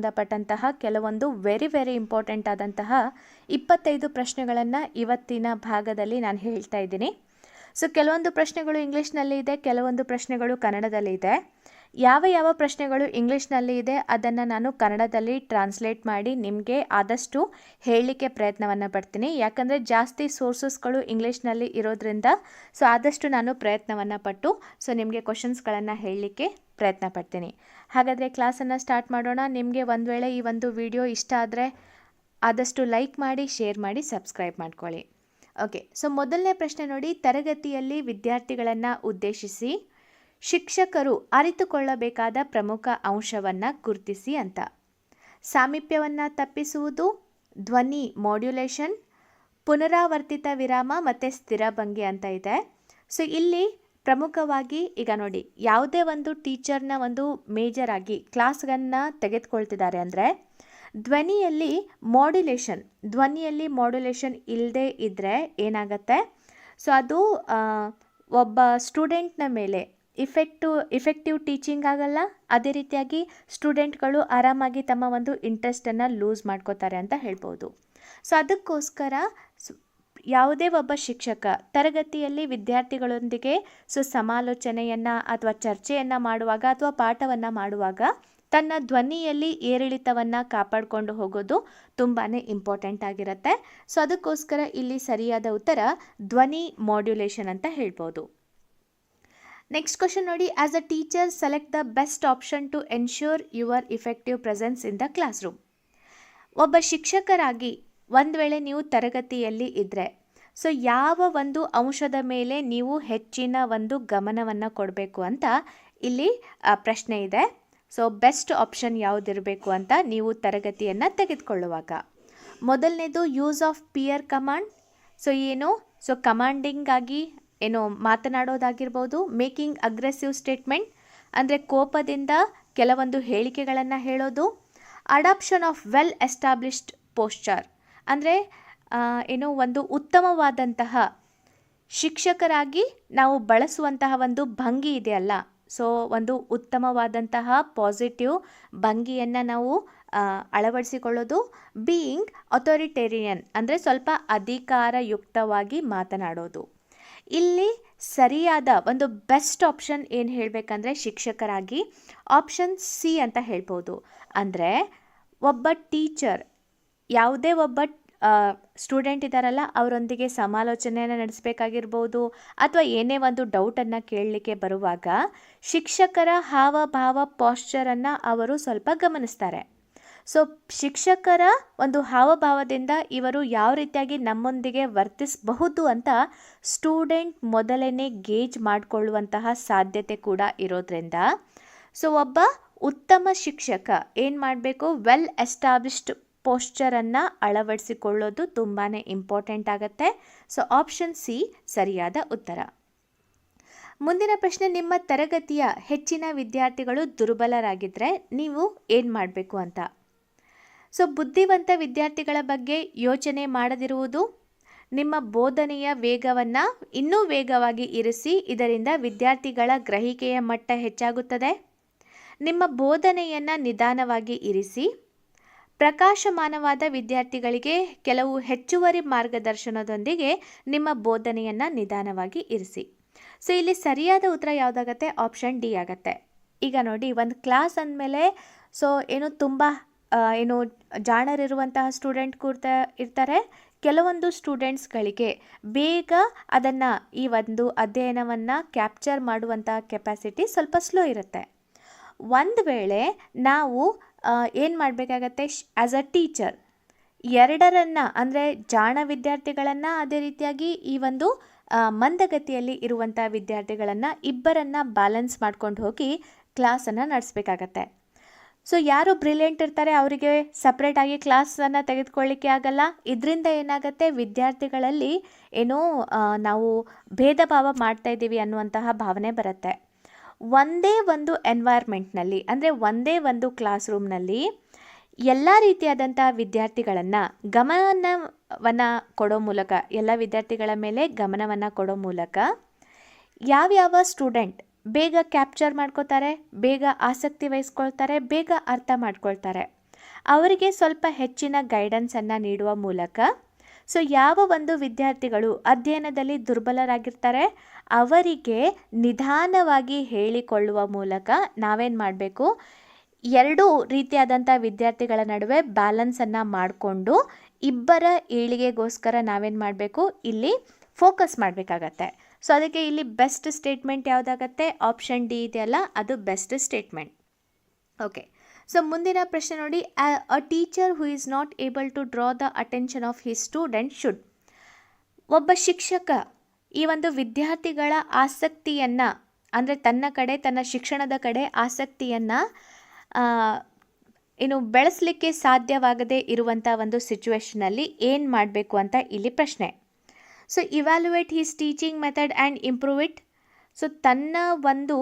ಸಂಬಂಧಪಟ್ಟಂತಹ ಕೆಲವೊಂದು very important ಆದಂತಹ 25 ಪ್ರಶ್ನೆಗಳನ್ನು ಇವತ್ತಿನ ಭಾಗದಲ್ಲಿ ನಾನು ಹೇಳ್ತಾ ಇದ್ದೀನಿ. ಸೊ ಕೆಲವೊಂದು ಪ್ರಶ್ನೆಗಳು ಇಂಗ್ಲೀಷ್ನಲ್ಲಿ ಇದೆ, ಕೆಲವೊಂದು ಪ್ರಶ್ನೆಗಳು ಕನ್ನಡದಲ್ಲಿ ಇದೆ. ಯಾವ ಪ್ರಶ್ನೆಗಳು ಇಂಗ್ಲೀಷ್ನಲ್ಲಿ ಇದೆ ಅದನ್ನು ನಾನು ಕನ್ನಡದಲ್ಲಿ ಟ್ರಾನ್ಸ್ಲೇಟ್ ಮಾಡಿ ನಿಮಗೆ ಆದಷ್ಟು ಹೇಳಲಿಕ್ಕೆ ಪ್ರಯತ್ನವನ್ನು ಪಡ್ತೀನಿ. ಯಾಕಂದರೆ ಜಾಸ್ತಿ ಸೋರ್ಸಸ್ಗಳು ಇಂಗ್ಲೀಷ್ನಲ್ಲಿ ಇರೋದ್ರಿಂದ ಸೊ ಆದಷ್ಟು ನಾನು ಪ್ರಯತ್ನವನ್ನು ಪಟ್ಟು ಸೊ ನಿಮಗೆ ಕ್ವಶನ್ಸ್ಗಳನ್ನು ಹೇಳಲಿಕ್ಕೆ ಪ್ರಯತ್ನ ಪಡ್ತೀನಿ. ಹಾಗಾದರೆ ಕ್ಲಾಸನ್ನು ಸ್ಟಾರ್ಟ್ ಮಾಡೋಣ. ನಿಮಗೆ ಒಂದು ವೇಳೆ ಈ ಒಂದು ವಿಡಿಯೋ ಇಷ್ಟ ಆದರೆ ಆದಷ್ಟು ಲೈಕ್ ಮಾಡಿ, ಶೇರ್ ಮಾಡಿ, ಸಬ್ಸ್ಕ್ರೈಬ್ ಮಾಡ್ಕೊಳ್ಳಿ. ಓಕೆ, ಸೊ ಮೊದಲನೇ ಪ್ರಶ್ನೆ ನೋಡಿ. ತರಗತಿಯಲ್ಲಿ ವಿದ್ಯಾರ್ಥಿಗಳನ್ನು ಉದ್ದೇಶಿಸಿ ಶಿಕ್ಷಕರು ಅರಿತುಕೊಳ್ಳಬೇಕಾದ ಪ್ರಮುಖ ಅಂಶವನ್ನು ಗುರುತಿಸಿ ಅಂತ. ಸಾಮೀಪ್ಯವನ್ನು ತಪ್ಪಿಸುವುದು, ಧ್ವನಿ ಮಾಡ್ಯುಲೇಷನ್, ಪುನರಾವರ್ತಿತ ವಿರಾಮ ಮತ್ತು ಸ್ಥಿರ ಭಂಗಿ ಅಂತ ಇದೆ. ಸೊ ಇಲ್ಲಿ ಪ್ರಮುಖವಾಗಿ ಈಗ ನೋಡಿ, ಯಾವುದೇ ಒಂದು ಟೀಚರ್ನ ಒಂದು ಮೇಜರ್ ಆಗಿ ಕ್ಲಾಸ್ಗಳನ್ನು ತೆಗೆದುಕೊಳ್ತಿದ್ದಾರೆ ಅಂದರೆ ಧ್ವನಿಯಲ್ಲಿ ಮಾಡ್ಯುಲೇಷನ್ ಇಲ್ಲದೆ ಇದ್ದರೆ ಏನಾಗುತ್ತೆ, ಸೊ ಅದು ಒಬ್ಬ ಸ್ಟೂಡೆಂಟ್ನ ಮೇಲೆ ಇಫೆಕ್ಟಿವ್ ಟೀಚಿಂಗ್ ಆಗಲ್ಲ. ಅದೇ ರೀತಿಯಾಗಿ ಸ್ಟೂಡೆಂಟ್ಗಳು ಆರಾಮಾಗಿ ತಮ್ಮ ಒಂದು ಇಂಟ್ರೆಸ್ಟನ್ನು ಲೂಸ್ ಮಾಡ್ಕೋತಾರೆ ಅಂತ ಹೇಳ್ಬೋದು. ಸೊ ಅದಕ್ಕೋಸ್ಕರ ಯಾವುದೇ ಒಬ್ಬ ಶಿಕ್ಷಕ ತರಗತಿಯಲ್ಲಿ ವಿದ್ಯಾರ್ಥಿಗಳೊಂದಿಗೆ ಸಮಾಲೋಚನೆಯನ್ನು ಅಥವಾ ಚರ್ಚೆಯನ್ನು ಮಾಡುವಾಗ ಅಥವಾ ಪಾಠವನ್ನು ಮಾಡುವಾಗ ತನ್ನ ಧ್ವನಿಯಲ್ಲಿ ಏರಿಳಿತವನ್ನು ಕಾಪಾಡಿಕೊಂಡು ಹೋಗೋದು ತುಂಬಾ ಇಂಪಾರ್ಟೆಂಟ್ ಆಗಿರುತ್ತೆ. ಸೊ ಅದಕ್ಕೋಸ್ಕರ ಇಲ್ಲಿ ಸರಿಯಾದ ಉತ್ತರ ಧ್ವನಿ ಮಾಡ್ಯುಲೇಷನ್ ಅಂತ ಹೇಳ್ಬೋದು. ನೆಕ್ಸ್ಟ್ ಕ್ವಶನ್ ನೋಡಿ. As a teacher select the best option two ensure your effective presence in the class room. ಒಬ್ಬ ಶಿಕ್ಷಕರಾಗಿ ಒಂದು ವೇಳೆ ನೀವು ತರಗತಿಯಲ್ಲಿ ಇದ್ದರೆ ಸೊ ಯಾವ ಒಂದು ಅಂಶದ ಮೇಲೆ ನೀವು ಹೆಚ್ಚಿನ ಒಂದು ಗಮನವನ್ನು ಕೊಡಬೇಕು ಅಂತ ಇಲ್ಲಿ ಪ್ರಶ್ನೆ ಇದೆ. ಸೊ ಬೆಸ್ಟ್ ಆಪ್ಷನ್ ಯಾವುದಿರಬೇಕು ಅಂತ ನೀವು ತರಗತಿಯನ್ನು ತೆಗೆದುಕೊಳ್ಳುವಾಗ. ಮೊದಲನೇದು use of peer command. So commanding ಆಗಿ ಮಾತನಾಡೋದಾಗಿರ್ಬೋದು. ಮೇಕಿಂಗ್ ಅಗ್ರೆಸಿವ್ ಸ್ಟೇಟ್ಮೆಂಟ್ ಅಂದರೆ ಕೋಪದಿಂದ ಕೆಲವೊಂದು ಹೇಳಿಕೆಗಳನ್ನು ಹೇಳೋದು. Adoption of well established posture ಅಂದರೆ ಒಂದು ಉತ್ತಮವಾದಂತಹ ಶಿಕ್ಷಕರಾಗಿ ನಾವು ಬಳಸುವಂತಹ ಒಂದು ಭಂಗಿ ಇದೆಯಲ್ಲ, ಸೊ ಒಂದು ಉತ್ತಮವಾದಂತಹ ಪಾಸಿಟಿವ್ ಭಂಗಿಯನ್ನು ನಾವು ಅಳವಡಿಸಿಕೊಳ್ಳೋದು. ಬೀಯಿಂಗ್ ಅಥಾರಿಟೇರಿಯನ್ ಅಂದರೆ ಸ್ವಲ್ಪ ಅಧಿಕಾರಯುಕ್ತವಾಗಿ ಮಾತನಾಡೋದು. ಇಲ್ಲಿ ಸರಿಯಾದ ಒಂದು ಬೆಸ್ಟ್ ಆಪ್ಷನ್ ಏನು ಹೇಳಬೇಕಂದ್ರೆ ಶಿಕ್ಷಕರಾಗಿ ಆಪ್ಷನ್ ಸಿ ಅಂತ ಹೇಳ್ಬೋದು. ಅಂದರೆ ಒಬ್ಬ ಟೀಚರ್ ಯಾವುದೇ ಒಬ್ಬ ಸ್ಟೂಡೆಂಟ್ ಇದ್ದಾರಲ್ಲ ಅವರೊಂದಿಗೆ ಸಮಾಲೋಚನೆಯನ್ನು ನಡೆಸಬೇಕಾಗಿರ್ಬೋದು ಅಥವಾ ಏನೇ ಒಂದು ಡೌಟನ್ನು ಕೇಳಲಿಕ್ಕೆ ಬರುವಾಗ ಶಿಕ್ಷಕರ ಹಾವಭಾವ ಪಾಶ್ಚರನ್ನು ಅವರು ಸ್ವಲ್ಪ ಗಮನಿಸ್ತಾರೆ. ಸೊ ಶಿಕ್ಷಕರ ಒಂದು ಹಾವಭಾವದಿಂದ ಇವರು ಯಾವ ರೀತಿಯಾಗಿ ನಮ್ಮೊಂದಿಗೆ ವರ್ತಿಸಬಹುದು ಅಂತ ಸ್ಟೂಡೆಂಟ್ ಮೊದಲನೇ ಗೇಜ್ ಮಾಡಿಕೊಳ್ಳುವಂತಹ ಸಾಧ್ಯತೆ ಕೂಡ ಇರೋದ್ರಿಂದ ಸೊ ಒಬ್ಬ ಉತ್ತಮ ಶಿಕ್ಷಕ ಏನು ಮಾಡಬೇಕು, ವೆಲ್ ಎಸ್ಟಾಬ್ಲಿಷ್ಡ್ ಪೋಸ್ಚರನ್ನು ಅಳವಡಿಸಿಕೊಳ್ಳೋದು ತುಂಬಾ ಇಂಪಾರ್ಟೆಂಟ್ ಆಗುತ್ತೆ. ಸೊ ಆಪ್ಷನ್ ಸಿ ಸರಿಯಾದ ಉತ್ತರ. ಮುಂದಿನ ಪ್ರಶ್ನೆ. ನಿಮ್ಮ ತರಗತಿಯ ಹೆಚ್ಚಿನ ವಿದ್ಯಾರ್ಥಿಗಳು ದುರ್ಬಲರಾಗಿದ್ದರೆ ನೀವು ಏನು ಮಾಡಬೇಕು ಅಂತ. ಸೊ ಬುದ್ಧಿವಂತ ವಿದ್ಯಾರ್ಥಿಗಳ ಬಗ್ಗೆ ಯೋಚನೆ ಮಾಡದಿರುವುದು, ನಿಮ್ಮ ಬೋಧನೆಯ ವೇಗವನ್ನು ಇನ್ನೂ ವೇಗವಾಗಿ ಇರಿಸಿ, ಇದರಿಂದ ವಿದ್ಯಾರ್ಥಿಗಳ ಗ್ರಹಿಕೆಯ ಮಟ್ಟ ಹೆಚ್ಚಾಗುತ್ತದೆ. ನಿಮ್ಮ ಬೋಧನೆಯನ್ನು ನಿಧಾನವಾಗಿ ಇರಿಸಿ, ಪ್ರಕಾಶಮಾನವಾದ ವಿದ್ಯಾರ್ಥಿಗಳಿಗೆ ಕೆಲವು ಹೆಚ್ಚುವರಿ ಮಾರ್ಗದರ್ಶನದೊಂದಿಗೆ ನಿಮ್ಮ ಬೋಧನೆಯನ್ನು ನಿಧಾನವಾಗಿ ಇರಿಸಿ. ಸೊ ಇಲ್ಲಿ ಸರಿಯಾದ ಉತ್ತರ ಯಾವುದಾಗತ್ತೆ, ಆಪ್ಷನ್ ಡಿ ಆಗುತ್ತೆ. ಈಗ ನೋಡಿ, ಒಂದು ಕ್ಲಾಸ್ ಅಂದಮೇಲೆ ಸೊ ತುಂಬ ಜಾಣರಿರುವಂತಹ ಸ್ಟೂಡೆಂಟ್ ಇರ್ತಾರೆ. ಕೆಲವೊಂದು ಸ್ಟೂಡೆಂಟ್ಸ್ಗಳಿಗೆ ಬೇಗ ಈ ಒಂದು ಅಧ್ಯಯನವನ್ನು ಕ್ಯಾಪ್ಚರ್ ಮಾಡುವಂತಹ ಕೆಪಾಸಿಟಿ ಸ್ವಲ್ಪ ಸ್ಲೋ ಇರುತ್ತೆ. ಒಂದು ವೇಳೆ ನಾವು ಏನು ಮಾಡಬೇಕಾಗತ್ತೆ, ಆ್ಯಸ್ ಅ ಟೀಚರ್ ಎರಡರನ್ನು ಅಂದರೆ ಜಾಣ ವಿದ್ಯಾರ್ಥಿಗಳನ್ನು ಅದೇ ರೀತಿಯಾಗಿ ಈ ಒಂದು ಮಂದಗತಿಯಲ್ಲಿ ಇರುವಂಥ ವಿದ್ಯಾರ್ಥಿಗಳನ್ನು ಇಬ್ಬರನ್ನು ಬ್ಯಾಲೆನ್ಸ್ ಮಾಡ್ಕೊಂಡು ಹೋಗಿ ಕ್ಲಾಸನ್ನು ನಡೆಸಬೇಕಾಗತ್ತೆ. ಸೊ ಯಾರು ಬ್ರಿಲಿಯಂಟ್ ಇರ್ತಾರೆ ಅವರಿಗೆ ಸಪ್ರೇಟಾಗಿ ಕ್ಲಾಸನ್ನು ತೆಗೆದುಕೊಳ್ಳಿಕ್ಕೆ ಆಗಲ್ಲ. ಇದರಿಂದ ಏನಾಗುತ್ತೆ, ವಿದ್ಯಾರ್ಥಿಗಳಲ್ಲಿ ನಾವು ಭೇದ ಭಾವ ಮಾಡ್ತಾ ಇದ್ದೀವಿ ಅನ್ನುವಂತಹ ಭಾವನೆ ಬರುತ್ತೆ. ಒಂದೇ ಒಂದು ಎನ್ವೈರ್ಮೆಂಟ್ನಲ್ಲಿ ಅಂದರೆ ಒಂದೇ ಒಂದು ಕ್ಲಾಸ್ ರೂಮ್ನಲ್ಲಿ ಎಲ್ಲ ರೀತಿಯಾದಂಥ ವಿದ್ಯಾರ್ಥಿಗಳನ್ನು ಗಮನವನ್ನು ಕೊಡೋ ಮೂಲಕ, ಎಲ್ಲ ವಿದ್ಯಾರ್ಥಿಗಳ ಮೇಲೆ ಗಮನವನ್ನು ಕೊಡೋ ಮೂಲಕ ಯಾವ್ಯಾವ ಸ್ಟೂಡೆಂಟ್ ಬೇಗ ಕ್ಯಾಪ್ಚರ್ ಮಾಡ್ಕೋತಾರೆ, ಬೇಗ ಆಸಕ್ತಿ ವಹಿಸ್ಕೊಳ್ತಾರೆ, ಬೇಗ ಅರ್ಥ ಮಾಡ್ಕೊಳ್ತಾರೆ, ಅವರಿಗೆ ಸ್ವಲ್ಪ ಹೆಚ್ಚಿನ ಗೈಡೆನ್ಸನ್ನು ನೀಡುವ ಮೂಲಕ, ಸೊ ಯಾವ ಒಂದು ವಿದ್ಯಾರ್ಥಿಗಳು ಅಧ್ಯಯನದಲ್ಲಿ ದುರ್ಬಲರಾಗಿರ್ತಾರೆ ಅವರಿಗೆ ನಿಧಾನವಾಗಿ ಹೇಳಿಕೊಳ್ಳುವ ಮೂಲಕ ನಾವೇನು ಮಾಡಬೇಕು, ಎರಡೂ ರೀತಿಯಾದಂಥ ವಿದ್ಯಾರ್ಥಿಗಳ ನಡುವೆ ಬ್ಯಾಲೆನ್ಸನ್ನು ಮಾಡಿಕೊಂಡು ಇಬ್ಬರ ಏಳಿಗೆಗೋಸ್ಕರ ನಾವೇನು ಮಾಡಬೇಕು, ಇಲ್ಲಿ ಫೋಕಸ್ ಮಾಡಬೇಕಾಗತ್ತೆ. ಸೊ ಅದಕ್ಕೆ ಇಲ್ಲಿ ಬೆಸ್ಟ್ ಸ್ಟೇಟ್ಮೆಂಟ್ ಯಾವುದಾಗತ್ತೆ, ಆಪ್ಷನ್ ಡಿ ಇದೆಯಲ್ಲ ಅದು ಬೆಸ್ಟ್ ಸ್ಟೇಟ್ಮೆಂಟ್. ಓಕೆ, ಸೊ ಮುಂದಿನ ಪ್ರಶ್ನೆ ನೋಡಿ, a teacher who is not able to draw the attention of his student should. ಒಬ್ಬ ಶಿಕ್ಷಕ ಈ ಒಂದು ವಿದ್ಯಾರ್ಥಿಗಳ ಆಸಕ್ತಿಯನ್ನು, ಅಂದರೆ ತನ್ನ ಶಿಕ್ಷಣದ ಕಡೆ ಆಸಕ್ತಿಯನ್ನು ಬೆಳೆಸಲಿಕ್ಕೆ ಸಾಧ್ಯವಾಗದೇ ಇರುವಂಥ ಒಂದು ಸಿಚುವೇಷನಲ್ಲಿ ಏನು ಮಾಡಬೇಕು ಅಂತ ಇಲ್ಲಿ ಪ್ರಶ್ನೆ. So evaluate his teaching method and improve it. So ತನ್ನ ಒಂದು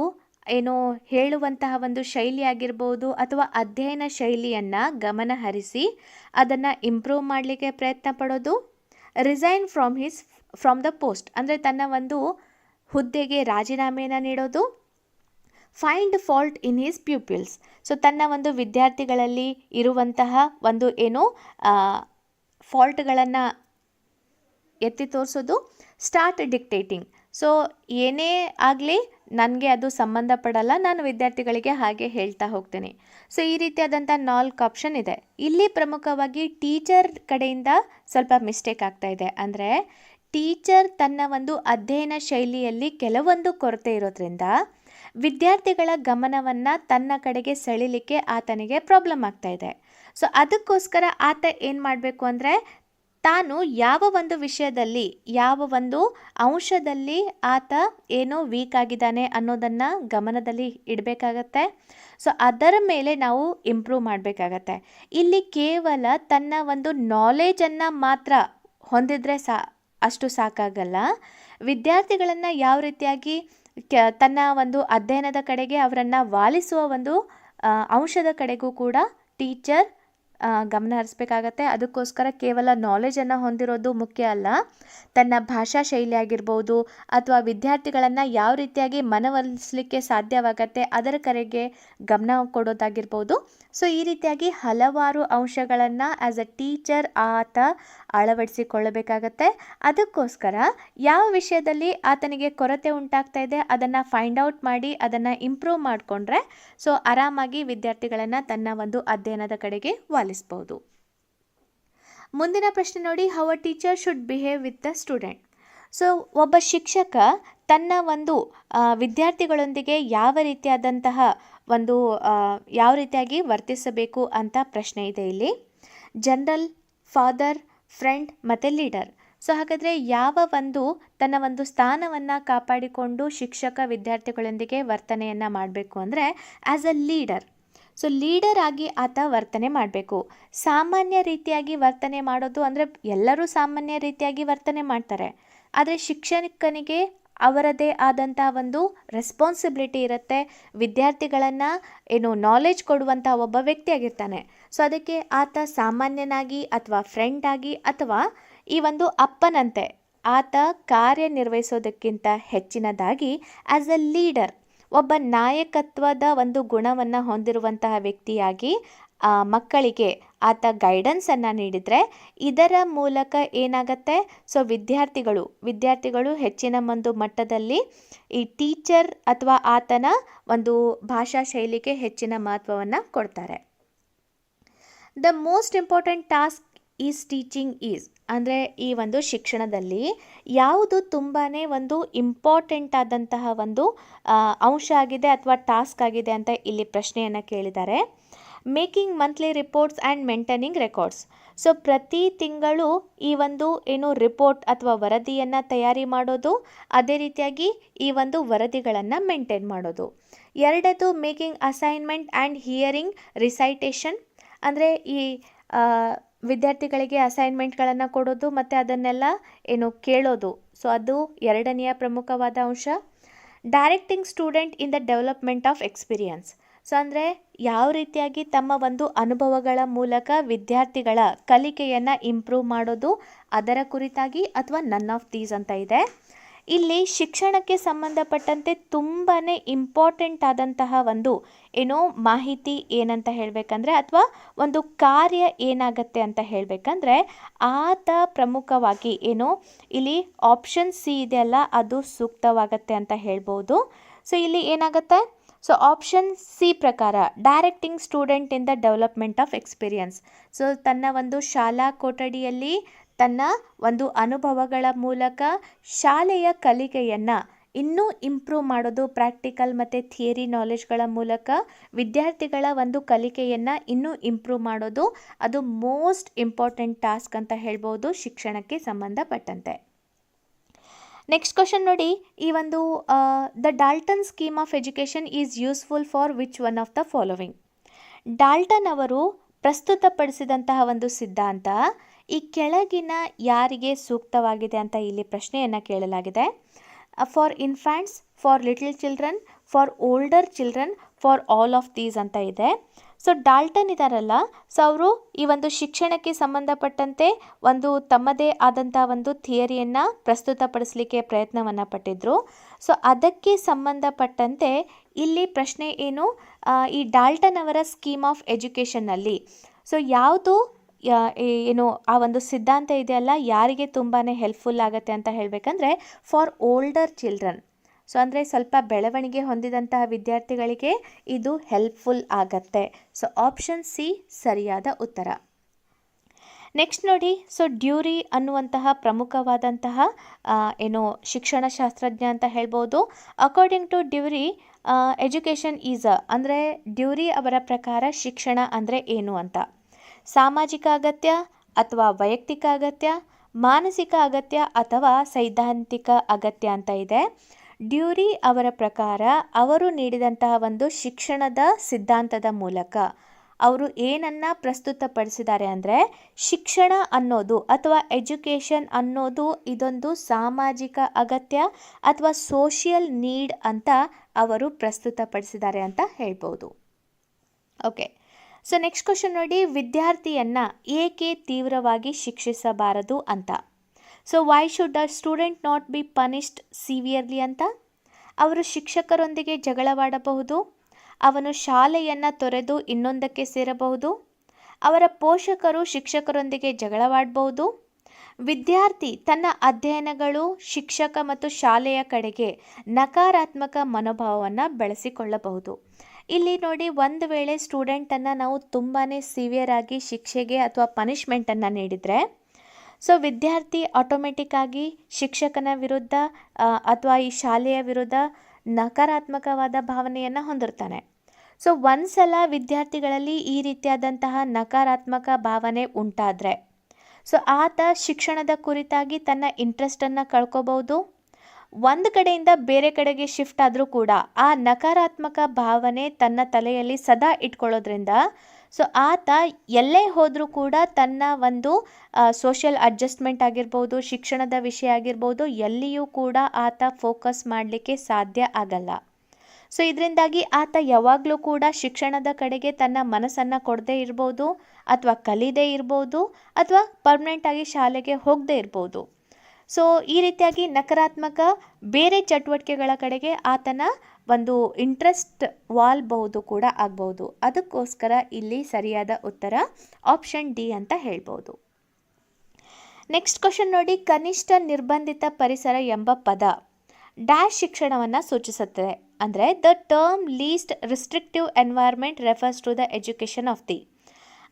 ಹೇಳುವಂತಹ ಒಂದು ಶೈಲಿ ಆಗಿರ್ಬೋದು ಅಥವಾ ಅಧ್ಯಯನ ಶೈಲಿಯನ್ನು ಗಮನ ಹರಿಸಿ ಅದನ್ನು ಇಂಪ್ರೂವ್ ಮಾಡಲಿಕ್ಕೆ ಪ್ರಯತ್ನ ಪಡೋದು. ರಿಸೈನ್ ಫ್ರಮ್ ದ ಪೋಸ್ಟ್, ಅಂದರೆ ತನ್ನ ಒಂದು ಹುದ್ದೆಗೆ ರಾಜೀನಾಮೆಯನ್ನು ನೀಡೋದು. Find fault in his pupils. So ತನ್ನ ಒಂದು ವಿದ್ಯಾರ್ಥಿಗಳಲ್ಲಿ ಇರುವಂತಹ ಒಂದು ಫಾಲ್ಟ್ಗಳನ್ನು ಎತ್ತಿ ತೋರಿಸೋದು. Start dictating. ಸೊ ಏನೇ ಆಗಲಿ ನನಗೆ ಅದು ಸಂಬಂಧಪಡಲ್ಲ, ನಾನು ವಿದ್ಯಾರ್ಥಿಗಳಿಗೆ ಹಾಗೆ ಹೇಳ್ತಾ ಹೋಗ್ತೇನೆ. ಸೊ ಈ ರೀತಿಯಾದಂಥ 4 ಆಪ್ಷನ್ ಇದೆ. ಇಲ್ಲಿ ಪ್ರಮುಖವಾಗಿ ಟೀಚರ್ ಕಡೆಯಿಂದ ಸ್ವಲ್ಪ ಮಿಸ್ಟೇಕ್ ಆಗ್ತಾ ಇದೆ. ಅಂದರೆ ಟೀಚರ್ ತನ್ನ ಒಂದು ಅಧ್ಯಯನ ಶೈಲಿಯಲ್ಲಿ ಕೆಲವೊಂದು ಕೊರತೆ ಇರೋದ್ರಿಂದ ವಿದ್ಯಾರ್ಥಿಗಳ ಗಮನವನ್ನು ತನ್ನ ಕಡೆಗೆ ಸೆಳೀಲಿಕ್ಕೆ ಆತನಿಗೆ ಪ್ರಾಬ್ಲಮ್ ಆಗ್ತಾ ಇದೆ. ಸೊ ಅದಕ್ಕೋಸ್ಕರ ಆತ ಏನು ಮಾಡಬೇಕು ಅಂದರೆ, ತಾನು ಯಾವ ಒಂದು ವಿಷಯದಲ್ಲಿ, ಯಾವ ಒಂದು ಅಂಶದಲ್ಲಿ ಆತ ವೀಕ್ ಆಗಿದ್ದಾನೆ ಅನ್ನೋದನ್ನು ಗಮನದಲ್ಲಿ ಇಡಬೇಕಾಗತ್ತೆ. ಸೊ ಅದರ ಮೇಲೆ ನಾವು ಇಂಪ್ರೂವ್ ಮಾಡಬೇಕಾಗತ್ತೆ. ಇಲ್ಲಿ ಕೇವಲ ತನ್ನ ಒಂದು ನಾಲೆಜನ್ನು ಮಾತ್ರ ಹೊಂದಿದ್ರೆ ಅಷ್ಟು ಸಾಕಾಗಲ್ಲ. ವಿದ್ಯಾರ್ಥಿಗಳನ್ನು ಯಾವ ರೀತಿಯಾಗಿ ತನ್ನ ಒಂದು ಅಧ್ಯಯನದ ಕಡೆಗೆ ಅವರನ್ನು ವಾಲಿಸುವ ಒಂದು ಅಂಶದ ಕಡೆಗೂ ಕೂಡ ಟೀಚರ್ ಗಮನ ಹರಿಸಬೇಕಾಗತ್ತೆ. ಅದಕ್ಕೋಸ್ಕರ ಕೇವಲ ನಾಲೆಜನ್ನು ಹೊಂದಿರೋದು ಮುಖ್ಯ ಅಲ್ಲ, ತನ್ನ ಭಾಷಾ ಶೈಲಿ ಆಗಿರ್ಬೋದು ಅಥವಾ ವಿದ್ಯಾರ್ಥಿಗಳನ್ನು ಯಾವ ರೀತಿಯಾಗಿ ಮನವೊಲಿಸಲಿಕ್ಕೆ ಸಾಧ್ಯವಾಗತ್ತೆ ಅದರ ಕಡೆಗೆ ಗಮನ ಕೊಡೋದಾಗಿರ್ಬೋದು. ಸೊ ಈ ರೀತಿಯಾಗಿ ಹಲವಾರು ಅಂಶಗಳನ್ನು ಆ್ಯಸ್ ಅ ಟೀಚರ್ ಆತ ಅಳವಡಿಸಿಕೊಳ್ಳಬೇಕಾಗತ್ತೆ. ಅದಕ್ಕೋಸ್ಕರ ಯಾವ ವಿಷಯದಲ್ಲಿ ಆತನಿಗೆ ಕೊರತೆ ಉಂಟಾಗ್ತಾ ಇದೆ ಅದನ್ನು ಫೈಂಡ್ ಔಟ್ ಮಾಡಿ ಅದನ್ನು ಇಂಪ್ರೂವ್ ಮಾಡಿಕೊಂಡ್ರೆ ಸೊ ಆರಾಮಾಗಿ ವಿದ್ಯಾರ್ಥಿಗಳನ್ನು ತನ್ನ ಒಂದು ಅಧ್ಯಯನದ ಕಡೆಗೆ ವಾಲಿಸಬಹುದು. ಮುಂದಿನ ಪ್ರಶ್ನೆ ನೋಡಿ, how a teacher should behave with the student. So ಒಬ್ಬ ಶಿಕ್ಷಕ ತನ್ನ ಒಂದು ವಿದ್ಯಾರ್ಥಿಗಳೊಂದಿಗೆ ಯಾವ ರೀತಿಯಾಗಿ ವರ್ತಿಸಬೇಕು ಅಂತ ಪ್ರಶ್ನೆ ಇದೆ ಇಲ್ಲಿ. ಜನರಲ್, ಫಾದರ್, ಫ್ರೆಂಡ್ ಮತ್ತು ಲೀಡರ್. ಸೊ ಹಾಗಾದರೆ ತನ್ನ ಒಂದು ಸ್ಥಾನವನ್ನು ಕಾಪಾಡಿಕೊಂಡು ಶಿಕ್ಷಕ ವಿದ್ಯಾರ್ಥಿಗಳೊಂದಿಗೆ ವರ್ತನೆಯನ್ನು ಮಾಡಬೇಕು ಅಂದರೆ as a leader. So leader ಆಗಿ ಆತ ವರ್ತನೆ ಮಾಡಬೇಕು. ಸಾಮಾನ್ಯ ರೀತಿಯಾಗಿ ವರ್ತನೆ ಮಾಡೋದು ಅಂದರೆ ಎಲ್ಲರೂ ಸಾಮಾನ್ಯ ರೀತಿಯಾಗಿ ವರ್ತನೆ ಮಾಡ್ತಾರೆ, ಆದರೆ ಶಿಕ್ಷಕನಿಗೆ ಅವರದೇ ಆದಂಥ ಒಂದು ರೆಸ್ಪಾನ್ಸಿಬಿಲಿಟಿ ಇರುತ್ತೆ. ವಿದ್ಯಾರ್ಥಿಗಳನ್ನು ನಾಲೆಜ್ ಕೊಡುವಂಥ ಒಬ್ಬ ವ್ಯಕ್ತಿಯಾಗಿರ್ತಾನೆ. ಸೊ ಅದಕ್ಕೆ ಆತ ಸಾಮಾನ್ಯನಾಗಿ ಅಥವಾ ಫ್ರೆಂಡ್ ಆಗಿ ಅಥವಾ ಈ ಒಂದು ಅಪ್ಪನಂತೆ ಆತ ಕಾರ್ಯನಿರ್ವಹಿಸೋದಕ್ಕಿಂತ ಹೆಚ್ಚಿನದಾಗಿ ಆ್ಯಸ್ ಅ ಲೀಡರ್, ಒಬ್ಬ ನಾಯಕತ್ವದ ಒಂದು ಗುಣವನ್ನು ಹೊಂದಿರುವಂತಹ ವ್ಯಕ್ತಿಯಾಗಿ ಮಕ್ಕಳಿಗೆ ಆತ ಗೈಡೆನ್ಸನ್ನು ನೀಡಿದರೆ ಇದರ ಮೂಲಕ ಏನಾಗುತ್ತೆ, ಸೊ ವಿದ್ಯಾರ್ಥಿಗಳು ಹೆಚ್ಚಿನ ಒಂದು ಮಟ್ಟದಲ್ಲಿ ಈ ಟೀಚರ್ ಅಥವಾ ಆತನ ಒಂದು ಭಾಷಾ ಶೈಲಿಗೆ ಹೆಚ್ಚಿನ ಮಹತ್ವವನ್ನು ಕೊಡ್ತಾರೆ. The most important task is teaching is, ಅಂದರೆ ಈ ಒಂದು ಶಿಕ್ಷಣದಲ್ಲಿ ಯಾವುದು ತುಂಬಾ ಒಂದು ಇಂಪಾರ್ಟೆಂಟ್ ಆದಂತಹ ಒಂದು ಅಂಶ ಆಗಿದೆ ಅಥವಾ ಟಾಸ್ಕ್ ಆಗಿದೆ ಅಂತ ಇಲ್ಲಿ ಪ್ರಶ್ನೆಯನ್ನು ಕೇಳಿದ್ದಾರೆ. Making monthly reports and maintaining records. So ಪ್ರತಿ ತಿಂಗಳು ಈ ಒಂದು ರಿಪೋರ್ಟ್ ಅಥವಾ ವರದಿಯನ್ನು ತಯಾರಿ ಮಾಡೋದು, ಅದೇ ರೀತಿಯಾಗಿ ಈ ಒಂದು ವರದಿಗಳನ್ನು ಮೇಂಟೈನ್ ಮಾಡೋದು. ಎರಡನೇದು making assignment and hearing recitation, ಅಂದರೆ ಈ ವಿದ್ಯಾರ್ಥಿಗಳಿಗೆ ಅಸೈನ್ಮೆಂಟ್ಗಳನ್ನು ಕೊಡೋದು ಮತ್ತು ಅದನ್ನೆಲ್ಲ ಕೇಳೋದು. ಸೊ ಅದು ಎರಡನೆಯ ಪ್ರಮುಖವಾದ ಅಂಶ. Directing student in the development of experience. So ಅಂದರೆ ಯಾವ ರೀತಿಯಾಗಿ ತಮ್ಮ ಒಂದು ಅನುಭವಗಳ ಮೂಲಕ ವಿದ್ಯಾರ್ಥಿಗಳ ಕಲಿಕೆಯನ್ನು ಇಂಪ್ರೂವ್ ಮಾಡೋದು ಅದರ ಕುರಿತಾಗಿ ಅಥವಾ ನನ್ ಆಫ್ ದೀಸ್ ಅಂತ ಇದೆ. ಇಲ್ಲಿ ಶಿಕ್ಷಣಕ್ಕೆ ಸಂಬಂಧಪಟ್ಟಂತೆ ತುಂಬಾ ಇಂಪಾರ್ಟೆಂಟ್ ಆದಂತಹ ಒಂದು ಮಾಹಿತಿ ಏನಂತ ಹೇಳಬೇಕಂದ್ರೆ ಅಥವಾ ಒಂದು ಕಾರ್ಯ ಏನಾಗತ್ತೆ ಅಂತ ಹೇಳಬೇಕಂದ್ರೆ ಆತ ಪ್ರಮುಖವಾಗಿ ಇಲ್ಲಿ ಆಪ್ಷನ್ ಸಿ ಇದೆಯಲ್ಲ ಅದು ಸೂಕ್ತವಾಗತ್ತೆ ಅಂತ ಹೇಳ್ಬೋದು. ಸೊ ಇಲ್ಲಿ ಏನಾಗುತ್ತೆ, ಸೊ ಆಪ್ಷನ್ ಸಿ ಪ್ರಕಾರ directing student in the development of experience. So ತನ್ನ ಒಂದು ಶಾಲಾ ಕೊಠಡಿಯಲ್ಲಿ ತನ್ನ ಒಂದು ಅನುಭವಗಳ ಮೂಲಕ ಶಾಲೆಯ ಕಲಿಕೆಯನ್ನು ಇನ್ನೂ ಇಂಪ್ರೂವ್ ಮಾಡೋದು, ಪ್ರಾಕ್ಟಿಕಲ್ ಮತ್ತು ಥಿಯರಿ ನಾಲೆಜ್ಗಳ ಮೂಲಕ ವಿದ್ಯಾರ್ಥಿಗಳ ಒಂದು ಕಲಿಕೆಯನ್ನು ಇನ್ನೂ ಇಂಪ್ರೂವ್ ಮಾಡೋದು, ಅದು ಮೋಸ್ಟ್ ಇಂಪಾರ್ಟೆಂಟ್ ಟಾಸ್ಕ್ ಅಂತ ಹೇಳ್ಬೋದು ಶಿಕ್ಷಣಕ್ಕೆ ಸಂಬಂಧಪಟ್ಟಂತೆ. ನೆಕ್ಸ್ಟ್ ಕ್ವಶನ್ ನೋಡಿ, ಈ ಒಂದು the Dalton scheme of education is useful for which one of the following. Dalton ಅವರು ಪ್ರಸ್ತುತಪಡಿಸಿದಂತಹ ಒಂದು ಸಿದ್ಧಾಂತ ಈ ಕೆಳಗಿನ ಯಾರಿಗೆ ಸೂಕ್ತವಾಗಿದೆ ಅಂತ ಇಲ್ಲಿ ಪ್ರಶ್ನೆಯನ್ನು ಕೇಳಲಾಗಿದೆ. For infants, for little children, for older children, for all of these ಅಂತ ಇದೆ. ಸೊ ಡಾಲ್ಟನ್ ಇದಾರಲ್ಲ, ಸೊ ಅವರು ಈ ಒಂದು ಶಿಕ್ಷಣಕ್ಕೆ ಸಂಬಂಧಪಟ್ಟಂತೆ ಒಂದು ತಮ್ಮದೇ ಆದಂಥ ಒಂದು ಥಿಯರಿಯನ್ನು ಪ್ರಸ್ತುತಪಡಿಸಲಿಕ್ಕೆ ಪ್ರಯತ್ನವನ್ನು ಪಟ್ಟಿದ್ರು. ಸೊ ಅದಕ್ಕೆ ಸಂಬಂಧಪಟ್ಟಂತೆ ಇಲ್ಲಿ ಪ್ರಶ್ನೆ ಏನು, ಈ ಡಾಲ್ಟನ್ ಅವರ ಸ್ಕೀಮ್ ಆಫ್ ಎಜುಕೇಷನ್ನಲ್ಲಿ ಸೊ ಯಾವುದು ಆ ಒಂದು ಸಿದ್ಧಾಂತ ಇದೆಯಲ್ಲ ಯಾರಿಗೆ ತುಂಬಾ ಹೆಲ್ಪ್ಫುಲ್ ಆಗುತ್ತೆ ಅಂತ ಹೇಳಬೇಕಂದ್ರೆ ಫಾರ್ ಓಲ್ಡರ್ ಚಿಲ್ಡ್ರನ್. ಸೊ ಅಂದರೆ ಸ್ವಲ್ಪ ಬೆಳವಣಿಗೆ ಹೊಂದಿದಂತಹ ವಿದ್ಯಾರ್ಥಿಗಳಿಗೆ ಇದು ಹೆಲ್ಪ್ಫುಲ್ ಆಗತ್ತೆ. ಸೊ ಆಪ್ಷನ್ ಸಿ ಸರಿಯಾದ ಉತ್ತರ. ನೆಕ್ಸ್ಟ್ ನೋಡಿ, ಸೊ ಡ್ಯೂರಿ ಅನ್ನುವಂತಹ ಪ್ರಮುಖವಾದಂತಹ ಶಿಕ್ಷಣಶಾಸ್ತ್ರಜ್ಞ ಅಂತ ಹೇಳ್ಬೋದು. ಅಕಾರ್ಡಿಂಗ್ ಟು ಡ್ಯೂರಿ ಎಜುಕೇಷನ್ ಈಸ್ ಅಂದರೆ ಡ್ಯೂರಿ ಅವರ ಪ್ರಕಾರ ಶಿಕ್ಷಣ ಅಂದರೆ ಏನು ಅಂತ. ಸಾಮಾಜಿಕ ಅಗತ್ಯ ಅಥವಾ ವೈಯಕ್ತಿಕ ಅಗತ್ಯ, ಮಾನಸಿಕ ಅಗತ್ಯ ಅಥವಾ ಸೈದ್ಧಾಂತಿಕ ಅಗತ್ಯ ಅಂತ ಇದೆ. ಡ್ಯೂರಿ ಅವರ ಪ್ರಕಾರ ಅವರು ನೀಡಿದಂತಹ ಒಂದು ಶಿಕ್ಷಣದ ಸಿದ್ಧಾಂತದ ಮೂಲಕ ಅವರು ಏನನ್ನು ಪ್ರಸ್ತುತಪಡಿಸಿದ್ದಾರೆ ಅಂದರೆ ಶಿಕ್ಷಣ ಅನ್ನೋದು ಅಥವಾ ಎಜುಕೇಷನ್ ಅನ್ನೋದು ಇದೊಂದು ಸಾಮಾಜಿಕ ಅಗತ್ಯ ಅಥವಾ ಸೋಷಿಯಲ್ ನೀಡ್ ಅಂತ ಅವರು ಪ್ರಸ್ತುತಪಡಿಸಿದ್ದಾರೆ ಅಂತ ಹೇಳ್ಬೋದು. ಓಕೆ, ಸೊ ನೆಕ್ಸ್ಟ್ ಕ್ವಶನ್ ನೋಡಿ, ವಿದ್ಯಾರ್ಥಿಯನ್ನು ಏಕೆ ತೀವ್ರವಾಗಿ ಶಿಕ್ಷಿಸಬಾರದು ಅಂತ. So why should a student not be punished severely ಅಂತ. ಅವರು ಶಿಕ್ಷಕರೊಂದಿಗೆ ಜಗಳವಾಡಬಹುದು, ಅವನು ಶಾಲೆಯನ್ನು ತೊರೆದು ಇನ್ನೊಂದಕ್ಕೆ ಸೇರಬಹುದು, ಅವರ ಪೋಷಕರು ಶಿಕ್ಷಕರೊಂದಿಗೆ ಜಗಳವಾಡಬಹುದು, ವಿದ್ಯಾರ್ಥಿ ತನ್ನ ಅಧ್ಯಯನಗಳು, ಶಿಕ್ಷಕ ಮತ್ತು ಶಾಲೆಯ ಕಡೆಗೆ ನಕಾರಾತ್ಮಕ ಮನೋಭಾವವನ್ನು ಬೆಳೆಸಿಕೊಳ್ಳಬಹುದು. ಇಲ್ಲಿ ನೋಡಿ, ಒಂದು ವೇಳೆ ಸ್ಟೂಡೆಂಟನ್ನು ನಾವು ತುಂಬಾ ಸಿವಿಯರ್ ಆಗಿ ಶಿಕ್ಷೆಗೆ ಅಥವಾ ಪನಿಷ್ಮೆಂಟನ್ನು ನೀಡಿದರೆ ಸೊ ವಿದ್ಯಾರ್ಥಿ ಆಟೋಮೆಟಿಕ್ ಆಗಿ ಶಿಕ್ಷಕನ ವಿರುದ್ಧ ಅಥವಾ ಈ ಶಾಲೆಯ ವಿರುದ್ಧ ನಕಾರಾತ್ಮಕವಾದ ಭಾವನೆಯನ್ನು ಹೊಂದಿರ್ತಾನೆ. ಸೊ ಒಂದ್ಸಲ ವಿದ್ಯಾರ್ಥಿಗಳಲ್ಲಿ ಈ ರೀತಿಯಾದಂತಹ ನಕಾರಾತ್ಮಕ ಭಾವನೆ ಉಂಟಾದರೆ ಸೊ ಆತ ಶಿಕ್ಷಣದ ಕುರಿತಾಗಿ ತನ್ನ ಇಂಟ್ರೆಸ್ಟನ್ನು ಕಳ್ಕೋಬಹುದು. ಒಂದು ಕಡೆಯಿಂದ ಬೇರೆ ಕಡೆಗೆ ಶಿಫ್ಟ್ ಆದರೂ ಕೂಡ ಆ ನಕಾರಾತ್ಮಕ ಭಾವನೆ ತನ್ನ ತಲೆಯಲ್ಲಿ ಸದಾ ಇಟ್ಕೊಳ್ಳೋದ್ರಿಂದ ಸೊ ಆತ ಎಲ್ಲೇ ಹೋದರೂ ಕೂಡ ತನ್ನ ಒಂದು ಸೋಷಿಯಲ್ ಅಡ್ಜಸ್ಟ್ಮೆಂಟ್ ಆಗಿರ್ಬೋದು, ಶಿಕ್ಷಣದ ವಿಷಯ ಆಗಿರ್ಬೋದು, ಎಲ್ಲಿಯೂ ಕೂಡ ಆತ ಫೋಕಸ್ ಮಾಡಲಿಕ್ಕೆ ಸಾಧ್ಯ ಆಗಲ್ಲ. ಸೊ ಇದರಿಂದಾಗಿ ಆತ ಯಾವಾಗಲೂ ಕೂಡ ಶಿಕ್ಷಣದ ಕಡೆಗೆ ತನ್ನ ಮನಸ್ಸನ್ನು ಕೊಡದೇ ಇರ್ಬೋದು ಅಥವಾ ಕಲಿದೇ ಇರ್ಬೋದು ಅಥವಾ ಪರ್ಮನೆಂಟಾಗಿ ಶಾಲೆಗೆ ಹೋಗದೇ ಇರ್ಬೋದು. ಸೊ ಈ ರೀತಿಯಾಗಿ ನಕಾರಾತ್ಮಕ ಬೇರೆ ಚಟುವಟಿಕೆಗಳ ಕಡೆಗೆ ಆತನ ಒಂದು ಇಂಟ್ರೆಸ್ಟ್ ವಾಲ್ಬಹುದು ಕೂಡ ಆಗ್ಬೋದು. ಅದಕ್ಕೋಸ್ಕರ ಇಲ್ಲಿ ಸರಿಯಾದ ಉತ್ತರ ಆಪ್ಷನ್ ಡಿ ಅಂತ ಹೇಳ್ಬೋದು. ನೆಕ್ಸ್ಟ್ ಕ್ವಶನ್ ನೋಡಿ, ಕನಿಷ್ಠ ನಿರ್ಬಂಧಿತ ಪರಿಸರ ಎಂಬ ಪದ ಡ್ಯಾಶ್ ಶಿಕ್ಷಣವನ್ನು ಸೂಚಿಸುತ್ತದೆ. ಅಂದರೆ the term least restrictive environment refers to the education of the.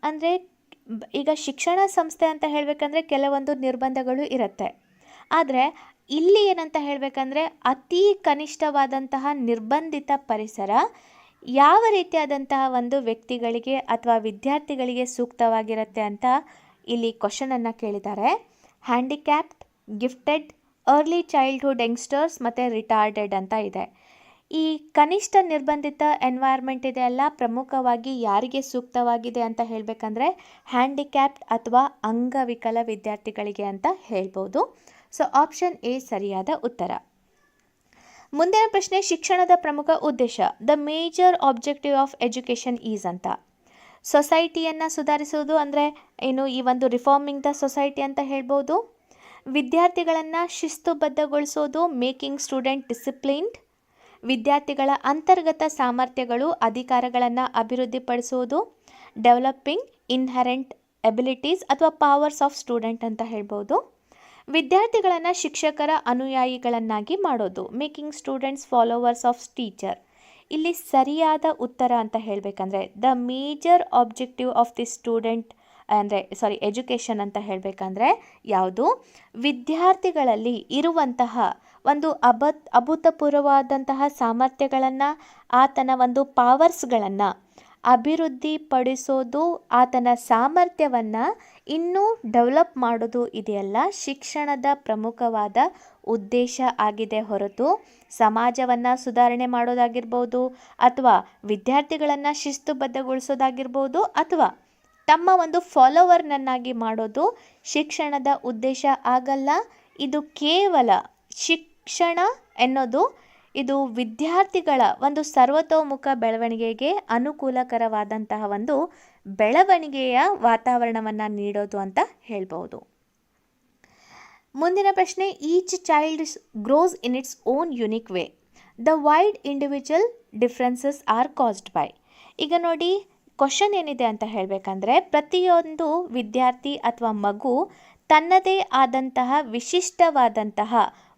ಅಂದರೆ ಈಗ ಶಿಕ್ಷಣ ಸಂಸ್ಥೆ ಅಂತ ಹೇಳಬೇಕಂದ್ರೆ ಕೆಲವೊಂದು ನಿರ್ಬಂಧಗಳು ಇರುತ್ತೆ. ಆದರೆ ಇಲ್ಲಿ ಏನಂತ ಹೇಳಬೇಕಂದ್ರೆ ಅತಿ ಕನಿಷ್ಠವಾದಂತಹ ನಿರ್ಬಂಧಿತ ಪರಿಸರ ಯಾವ ರೀತಿಯಾದಂತಹ ಒಂದು ವ್ಯಕ್ತಿಗಳಿಗೆ ಅಥವಾ ವಿದ್ಯಾರ್ಥಿಗಳಿಗೆ ಸೂಕ್ತವಾಗಿರುತ್ತೆ ಅಂತ ಇಲ್ಲಿ ಕ್ವಶನನ್ನು ಕೇಳಿದ್ದಾರೆ. Handicapped, gifted, early childhood youngsters ಮತ್ತು ರಿಟಾರ್ಡೆಡ್ ಅಂತ ಇದೆ. ಈ ಕನಿಷ್ಠ ನಿರ್ಬಂಧಿತ ಎನ್ವೈರ್ಮೆಂಟ್ ಇದೆಯಲ್ಲ ಪ್ರಮುಖವಾಗಿ ಯಾರಿಗೆ ಸೂಕ್ತವಾಗಿದೆ ಅಂತ ಹೇಳಬೇಕಂದ್ರೆ ಹ್ಯಾಂಡಿಕ್ಯಾಪ್ಡ್ ಅಥವಾ ಅಂಗವಿಕಲ ವಿದ್ಯಾರ್ಥಿಗಳಿಗೆ ಅಂತ ಹೇಳ್ಬೋದು. ಸೊ ಆಪ್ಷನ್ ಎ ಸರಿಯಾದ ಉತ್ತರ. ಮುಂದಿನ ಪ್ರಶ್ನೆ, ಶಿಕ್ಷಣದ ಪ್ರಮುಖ ಉದ್ದೇಶ. The major objective of education is ಅಂತ. ಸೊಸೈಟಿಯನ್ನು ಸುಧಾರಿಸುವುದು ಅಂದರೆ ಏನು, ಈ ಒಂದು ರಿಫಾರ್ಮಿಂಗ್ ದ ಸೊಸೈಟಿ ಅಂತ ಹೇಳ್ಬೋದು. ವಿದ್ಯಾರ್ಥಿಗಳನ್ನು ಶಿಸ್ತುಬದ್ಧಗೊಳಿಸೋದು, ಮೇಕಿಂಗ್ ಸ್ಟೂಡೆಂಟ್ ಡಿಸಿಪ್ಲಿನ್ಡ್. ವಿದ್ಯಾರ್ಥಿಗಳ ಅಂತರ್ಗತ ಸಾಮರ್ಥ್ಯಗಳು, ಅಧಿಕಾರಗಳನ್ನು ಅಭಿವೃದ್ಧಿಪಡಿಸುವುದು, ಡೆವಲಪಿಂಗ್ ಇನ್ಹೆರೆಂಟ್ ಎಬಿಲಿಟೀಸ್ ಅಥವಾ ಪವರ್ಸ್ ಆಫ್ ಸ್ಟೂಡೆಂಟ್ ಅಂತ ಹೇಳ್ಬೋದು. ವಿದ್ಯಾರ್ಥಿಗಳನ್ನು ಶಿಕ್ಷಕರ ಅನುಯಾಯಿಗಳನ್ನಾಗಿ ಮಾಡೋದು, making students followers of teacher. ಇಲ್ಲಿ ಸರಿಯಾದ ಉತ್ತರ ಅಂತ ಹೇಳಬೇಕಂದ್ರೆ the major objective of the student education ಅಂತ ಹೇಳಬೇಕಂದ್ರೆ ಯಾವುದು? ವಿದ್ಯಾರ್ಥಿಗಳಲ್ಲಿ ಇರುವಂತಹ ಒಂದು ಅಭೂತಪೂರ್ವವಾದಂತಹ ಸಾಮರ್ಥ್ಯಗಳನ್ನು, ಆತನ ಒಂದು ಪವರ್ಸ್ಗಳನ್ನು ಅಭಿವೃದ್ಧಿಪಡಿಸೋದು, ಆತನ ಸಾಮರ್ಥ್ಯವನ್ನು ಇನ್ನೂ ಡೆವಲಪ್ ಮಾಡೋದು ಇದೆಯಲ್ಲ ಶಿಕ್ಷಣದ ಪ್ರಮುಖವಾದ ಉದ್ದೇಶ ಆಗಿದೆ ಹೊರತು ಸಮಾಜವನ್ನು ಸುಧಾರಣೆ ಮಾಡೋದಾಗಿರ್ಬೋದು, ಅಥವಾ ವಿದ್ಯಾರ್ಥಿಗಳನ್ನು ಶಿಸ್ತುಬದ್ಧಗೊಳಿಸೋದಾಗಿರ್ಬೋದು, ಅಥವಾ ತಮ್ಮ ಒಂದು ಫಾಲೋವರ್ನನ್ನಾಗಿ ಮಾಡೋದು ಶಿಕ್ಷಣದ ಉದ್ದೇಶ ಆಗಲ್ಲ. ಇದು ಕೇವಲ ಶಿಕ್ಷಣ ಎನ್ನೋದು ಇದು ವಿದ್ಯಾರ್ಥಿಗಳ ಒಂದು ಸರ್ವತೋಮುಖ ಬೆಳವಣಿಗೆಗೆ ಅನುಕೂಲಕರವಾದಂತಹ ಒಂದು ಬೆಳವಣಿಗೆಯ ವಾತಾವರಣವನ್ನು ನೀಡೋದು ಅಂತ ಹೇಳ್ಬೋದು. ಮುಂದಿನ ಪ್ರಶ್ನೆ, each child grows in its own unique way. The wide individual differences are caused by. ಈಗ ನೋಡಿ, ಕ್ವಶನ್ ಏನಿದೆ ಅಂತ ಹೇಳಬೇಕಂದ್ರೆ ಪ್ರತಿಯೊಂದು ವಿದ್ಯಾರ್ಥಿ ಅಥವಾ ಮಗು ತನ್ನದೇ ಆದಂತಹ ವಿಶಿಷ್ಟವಾದಂತಹ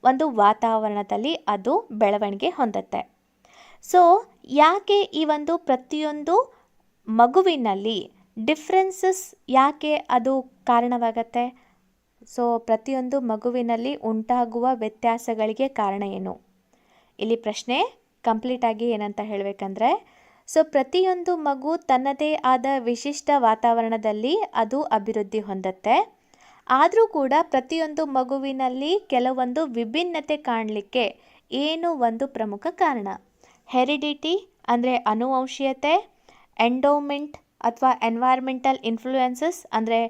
ಒಂದು ವಾತಾವರಣದಲ್ಲಿ ಅದು ಬೆಳವಣಿಗೆ ಹೊಂದುತ್ತೆ. ಸೊ ಯಾಕೆ ಈ ಒಂದು ಪ್ರತಿಯೊಂದು ಮಗುವಿನಲ್ಲಿ ಡಿಫ್ರೆನ್ಸಸ್ ಯಾಕೆ ಅದು ಕಾರಣವಾಗತ್ತೆ? ಸೊ ಪ್ರತಿಯೊಂದು ಮಗುವಿನಲ್ಲಿ ಉಂಟಾಗುವ ವ್ಯತ್ಯಾಸಗಳಿಗೆ ಕಾರಣ ಏನು? ಇಲ್ಲಿ ಪ್ರಶ್ನೆ ಕಂಪ್ಲೀಟಾಗಿ ಏನಂತ ಹೇಳಬೇಕಂದ್ರೆ, ಸೊ ಪ್ರತಿಯೊಂದು ಮಗು ತನ್ನದೇ ಆದ ವಿಶಿಷ್ಟ ವಾತಾವರಣದಲ್ಲಿ ಅದು ಅಭಿವೃದ್ಧಿ ಹೊಂದುತ್ತೆ. ಆದರೂ ಕೂಡ ಪ್ರತಿಯೊಂದು ಮಗುವಿನಲ್ಲಿ ಕೆಲವೊಂದು ವಿಭಿನ್ನತೆ ಕಾಣಲಿಕ್ಕೆ ಏನು ಒಂದು ಪ್ರಮುಖ ಕಾರಣ? ಹೆರಿಡಿಟಿ ಅಂದರೆ ಅನುವಂಶೀಯತೆ, ಎಂಡೋಮೆಂಟ್ ಅಥವಾ ಎನ್ವೈರ್ಮೆಂಟಲ್ ಇನ್ಫ್ಲೂಯೆನ್ಸಸ್ ಅಂದರೆ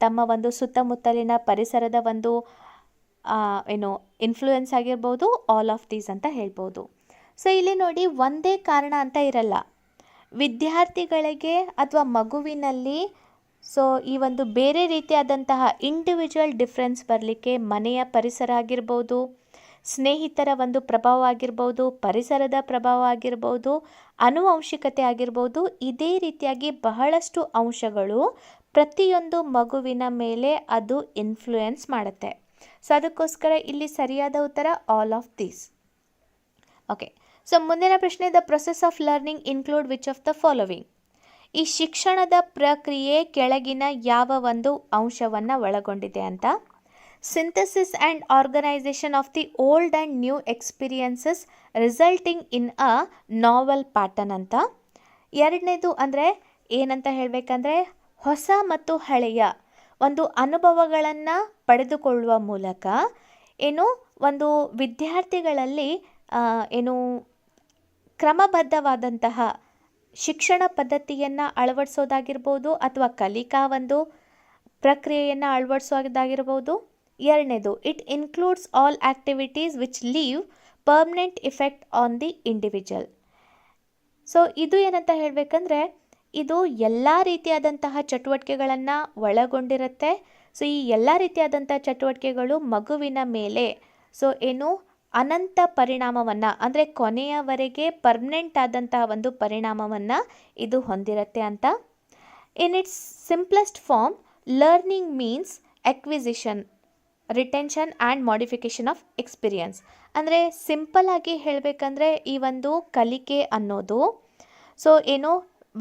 ತಮ್ಮ ಒಂದು ಸುತ್ತಮುತ್ತಲಿನ ಪರಿಸರದ ಒಂದು ಇನ್ಫ್ಲೂಯೆನ್ಸ್ ಆಗಿರ್ಬೋದು, ಆಲ್ ಆಫ್ ದೀಸ್ ಅಂತ ಹೇಳ್ಬೋದು. ಸೊ ಇಲ್ಲಿ ನೋಡಿ, ಒಂದೇ ಕಾರಣ ಅಂತ ಇರಲ್ಲ. ವಿದ್ಯಾರ್ಥಿಗಳಿಗೆ ಅಥವಾ ಮಗುವಿನಲ್ಲಿ ಸೊ ಈ ಒಂದು ಬೇರೆ ರೀತಿಯಾದಂತಹ ಇಂಡಿವಿಜುವಲ್ ಡಿಫ್ರೆನ್ಸ್ ಬರಲಿಕ್ಕೆ ಮನೆಯ ಪರಿಸರ ಆಗಿರ್ಬೋದು, ಸ್ನೇಹಿತರ ಒಂದು ಪ್ರಭಾವ ಆಗಿರ್ಬೋದು, ಪರಿಸರದ ಪ್ರಭಾವ ಆಗಿರ್ಬೋದು, ಆನುವಂಶಿಕತೆ ಆಗಿರ್ಬೋದು. ಇದೇ ರೀತಿಯಾಗಿ ಬಹಳಷ್ಟು ಅಂಶಗಳು ಪ್ರತಿಯೊಂದು ಮಗುವಿನ ಮೇಲೆ ಅದು ಇನ್ಫ್ಲೂಯೆನ್ಸ್ ಮಾಡುತ್ತೆ. ಸೊ ಅದಕ್ಕೋಸ್ಕರ ಇಲ್ಲಿ ಸರಿಯಾದ ಉತ್ತರ all of these. Okay, so ಮುಂದಿನ ಪ್ರಶ್ನೆ, the process of learning include which of the following. ಈ ಶಿಕ್ಷಣದ ಪ್ರಕ್ರಿಯೆ ಕೆಳಗಿನ ಯಾವ ಒಂದು ಅಂಶವನ್ನು ಒಳಗೊಂಡಿದೆ ಅಂತ? Synthesis and organisation of the old and new experiences resulting in a novel pattern ಅಂತ. ಎರಡನೇದು ಅಂದರೆ ಏನಂತ ಹೇಳಬೇಕಂದ್ರೆ, ಹೊಸ ಮತ್ತು ಹಳೆಯ ಒಂದು ಅನುಭವಗಳನ್ನು ಪಡೆದುಕೊಳ್ಳುವ ಮೂಲಕ ಒಂದು ವಿದ್ಯಾರ್ಥಿಗಳಲ್ಲಿ ಕ್ರಮಬದ್ಧವಾದಂತಹ ಶಿಕ್ಷಣ ಪದ್ಧತಿಯನ್ನು ಅಳವಡಿಸೋದಾಗಿರ್ಬೋದು, ಅಥವಾ ಕಲಿಕಾ ಒಂದು ಪ್ರಕ್ರಿಯೆಯನ್ನು ಅಳವಡಿಸೋದಾಗಿರ್ಬೋದು. ಎರಡನೇದು, it includes all activities which leave permanent effect on the individual. So ಇದು ಏನಂತ ಹೇಳಬೇಕಂದ್ರೆ, ಇದು ಎಲ್ಲ ರೀತಿಯಾದಂತಹ ಚಟುವಟಿಕೆಗಳನ್ನು ಒಳಗೊಂಡಿರುತ್ತೆ. ಸೊ ಈ ಎಲ್ಲ ರೀತಿಯಾದಂಥ ಚಟುವಟಿಕೆಗಳು ಮಗುವಿನ ಮೇಲೆ ಅನಂತ ಪರಿಣಾಮವನ್ನು ಅಂದರೆ ಕೊನೆಯವರೆಗೆ ಪರ್ಮನೆಂಟ್ ಆದಂತಹ ಒಂದು ಪರಿಣಾಮವನ್ನು ಇದು ಹೊಂದಿರುತ್ತೆ ಅಂತ. In its simplest form, learning means acquisition, retention and modification of experience. ಅಂದರೆ ಸಿಂಪಲ್ ಆಗಿ ಹೇಳಬೇಕಂದ್ರೆ ಈ ಒಂದು ಕಲಿಕೆ ಅನ್ನೋದು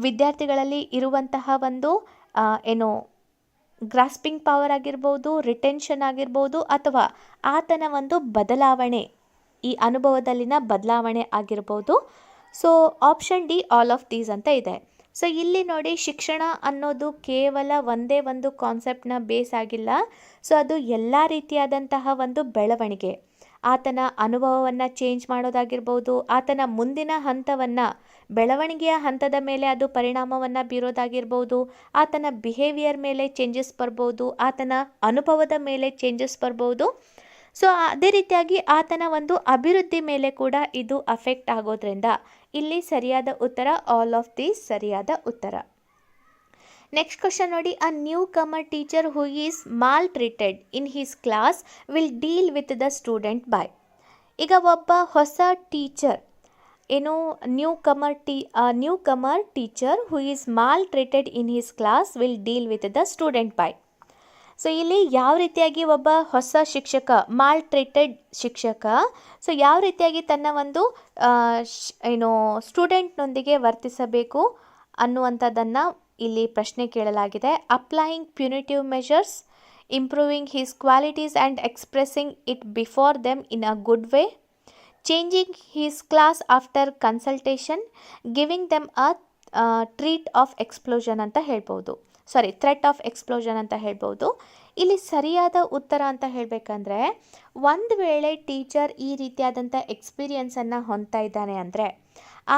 ವಿದ್ಯಾರ್ಥಿಗಳಲ್ಲಿ ಇರುವಂತಹ ಒಂದು ಗ್ರಾಸ್ಪಿಂಗ್ ಪವರ್ ಆಗಿರ್ಬೋದು, ರಿಟೆನ್ಷನ್ ಆಗಿರ್ಬೋದು, ಅಥವಾ ಆತನ ಒಂದು ಬದಲಾವಣೆ, ಈ ಅನುಭವದಲ್ಲಿನ ಬದಲಾವಣೆ ಆಗಿರ್ಬೋದು. So option D all of these ಅಂತ ಇದೆ. ಸೊ ಇಲ್ಲಿ ನೋಡಿ, ಶಿಕ್ಷಣ ಅನ್ನೋದು ಕೇವಲ ಒಂದೇ ಒಂದು ಕಾನ್ಸೆಪ್ಟ್ನ ಬೇಸ್ ಆಗಿಲ್ಲ. ಸೊ ಅದು ಎಲ್ಲ ರೀತಿಯಾದಂತಹ ಒಂದು ಬೆಳವಣಿಗೆ, ಆತನ ಅನುಭವವನ್ನು ಚೇಂಜ್ ಮಾಡೋದಾಗಿರ್ಬೋದು, ಆತನ ಮುಂದಿನ ಹಂತವನ್ನು ಬೆಳವಣಿಗೆಯ ಹಂತದ ಮೇಲೆ ಅದು ಪರಿಣಾಮವನ್ನು ಬೀರೋದಾಗಿರ್ಬೋದು, ಆತನ ಬಿಹೇವಿಯರ್ ಮೇಲೆ ಚೇಂಜಸ್ ಬರ್ಬೋದು, ಆತನ ಅನುಭವದ ಮೇಲೆ ಚೇಂಜಸ್ ಬರ್ಬೋದು. ಸೊ ಅದೇ ರೀತಿಯಾಗಿ ಆತನ ಒಂದು ಅಭಿವೃದ್ಧಿ ಮೇಲೆ ಕೂಡ ಇದು ಅಫೆಕ್ಟ್ ಆಗೋದ್ರಿಂದ ಇಲ್ಲಿ ಸರಿಯಾದ ಉತ್ತರ ಆಲ್ ಆಫ್ ದೀಸ್ ಸರಿಯಾದ ಉತ್ತರ. ನೆಕ್ಸ್ಟ್ ಕ್ವಶನ್ ನೋಡಿ, a new Qamar teacher who is mall treated in his class will deal with the student by. ಈಗ ಒಬ್ಬ ಹೊಸ ಟೀಚರ್ ಏನು new Qamar teacher who is mall treated in his class will deal with the student by. So ಇಲ್ಲಿ ಯಾವ ರೀತಿಯಾಗಿ ಒಬ್ಬ ಹೊಸ ಶಿಕ್ಷಕ, ಮಾಲ್ ಟ್ರೀಟೆಡ್ ಶಿಕ್ಷಕ, ಸೊ ಯಾವ ರೀತಿಯಾಗಿ ತನ್ನ ಒಂದು ಸ್ಟೂಡೆಂಟ್ನೊಂದಿಗೆ ವರ್ತಿಸಬೇಕು ಅನ್ನುವಂಥದ್ದನ್ನು ಇಲ್ಲಿ ಪ್ರಶ್ನೆ ಕೇಳಲಾಗಿದೆ. Applying punitive measures, improving his qualities and expressing it before them in a good way, changing his class after consultation, giving them a threat of expulsion ಅಂತ ಹೇಳ್ಬೋದು. ಇಲ್ಲಿ ಸರಿಯಾದ ಉತ್ತರ ಅಂತ ಹೇಳಬೇಕಂದ್ರೆ, ಒಂದು ವೇಳೆ ಟೀಚರ್ ಈ ರೀತಿಯಾದಂಥ ಎಕ್ಸ್ಪೀರಿಯನ್ಸನ್ನು ಹೊಂದ್ತಾ ಇದ್ದಾನೆ ಅಂದರೆ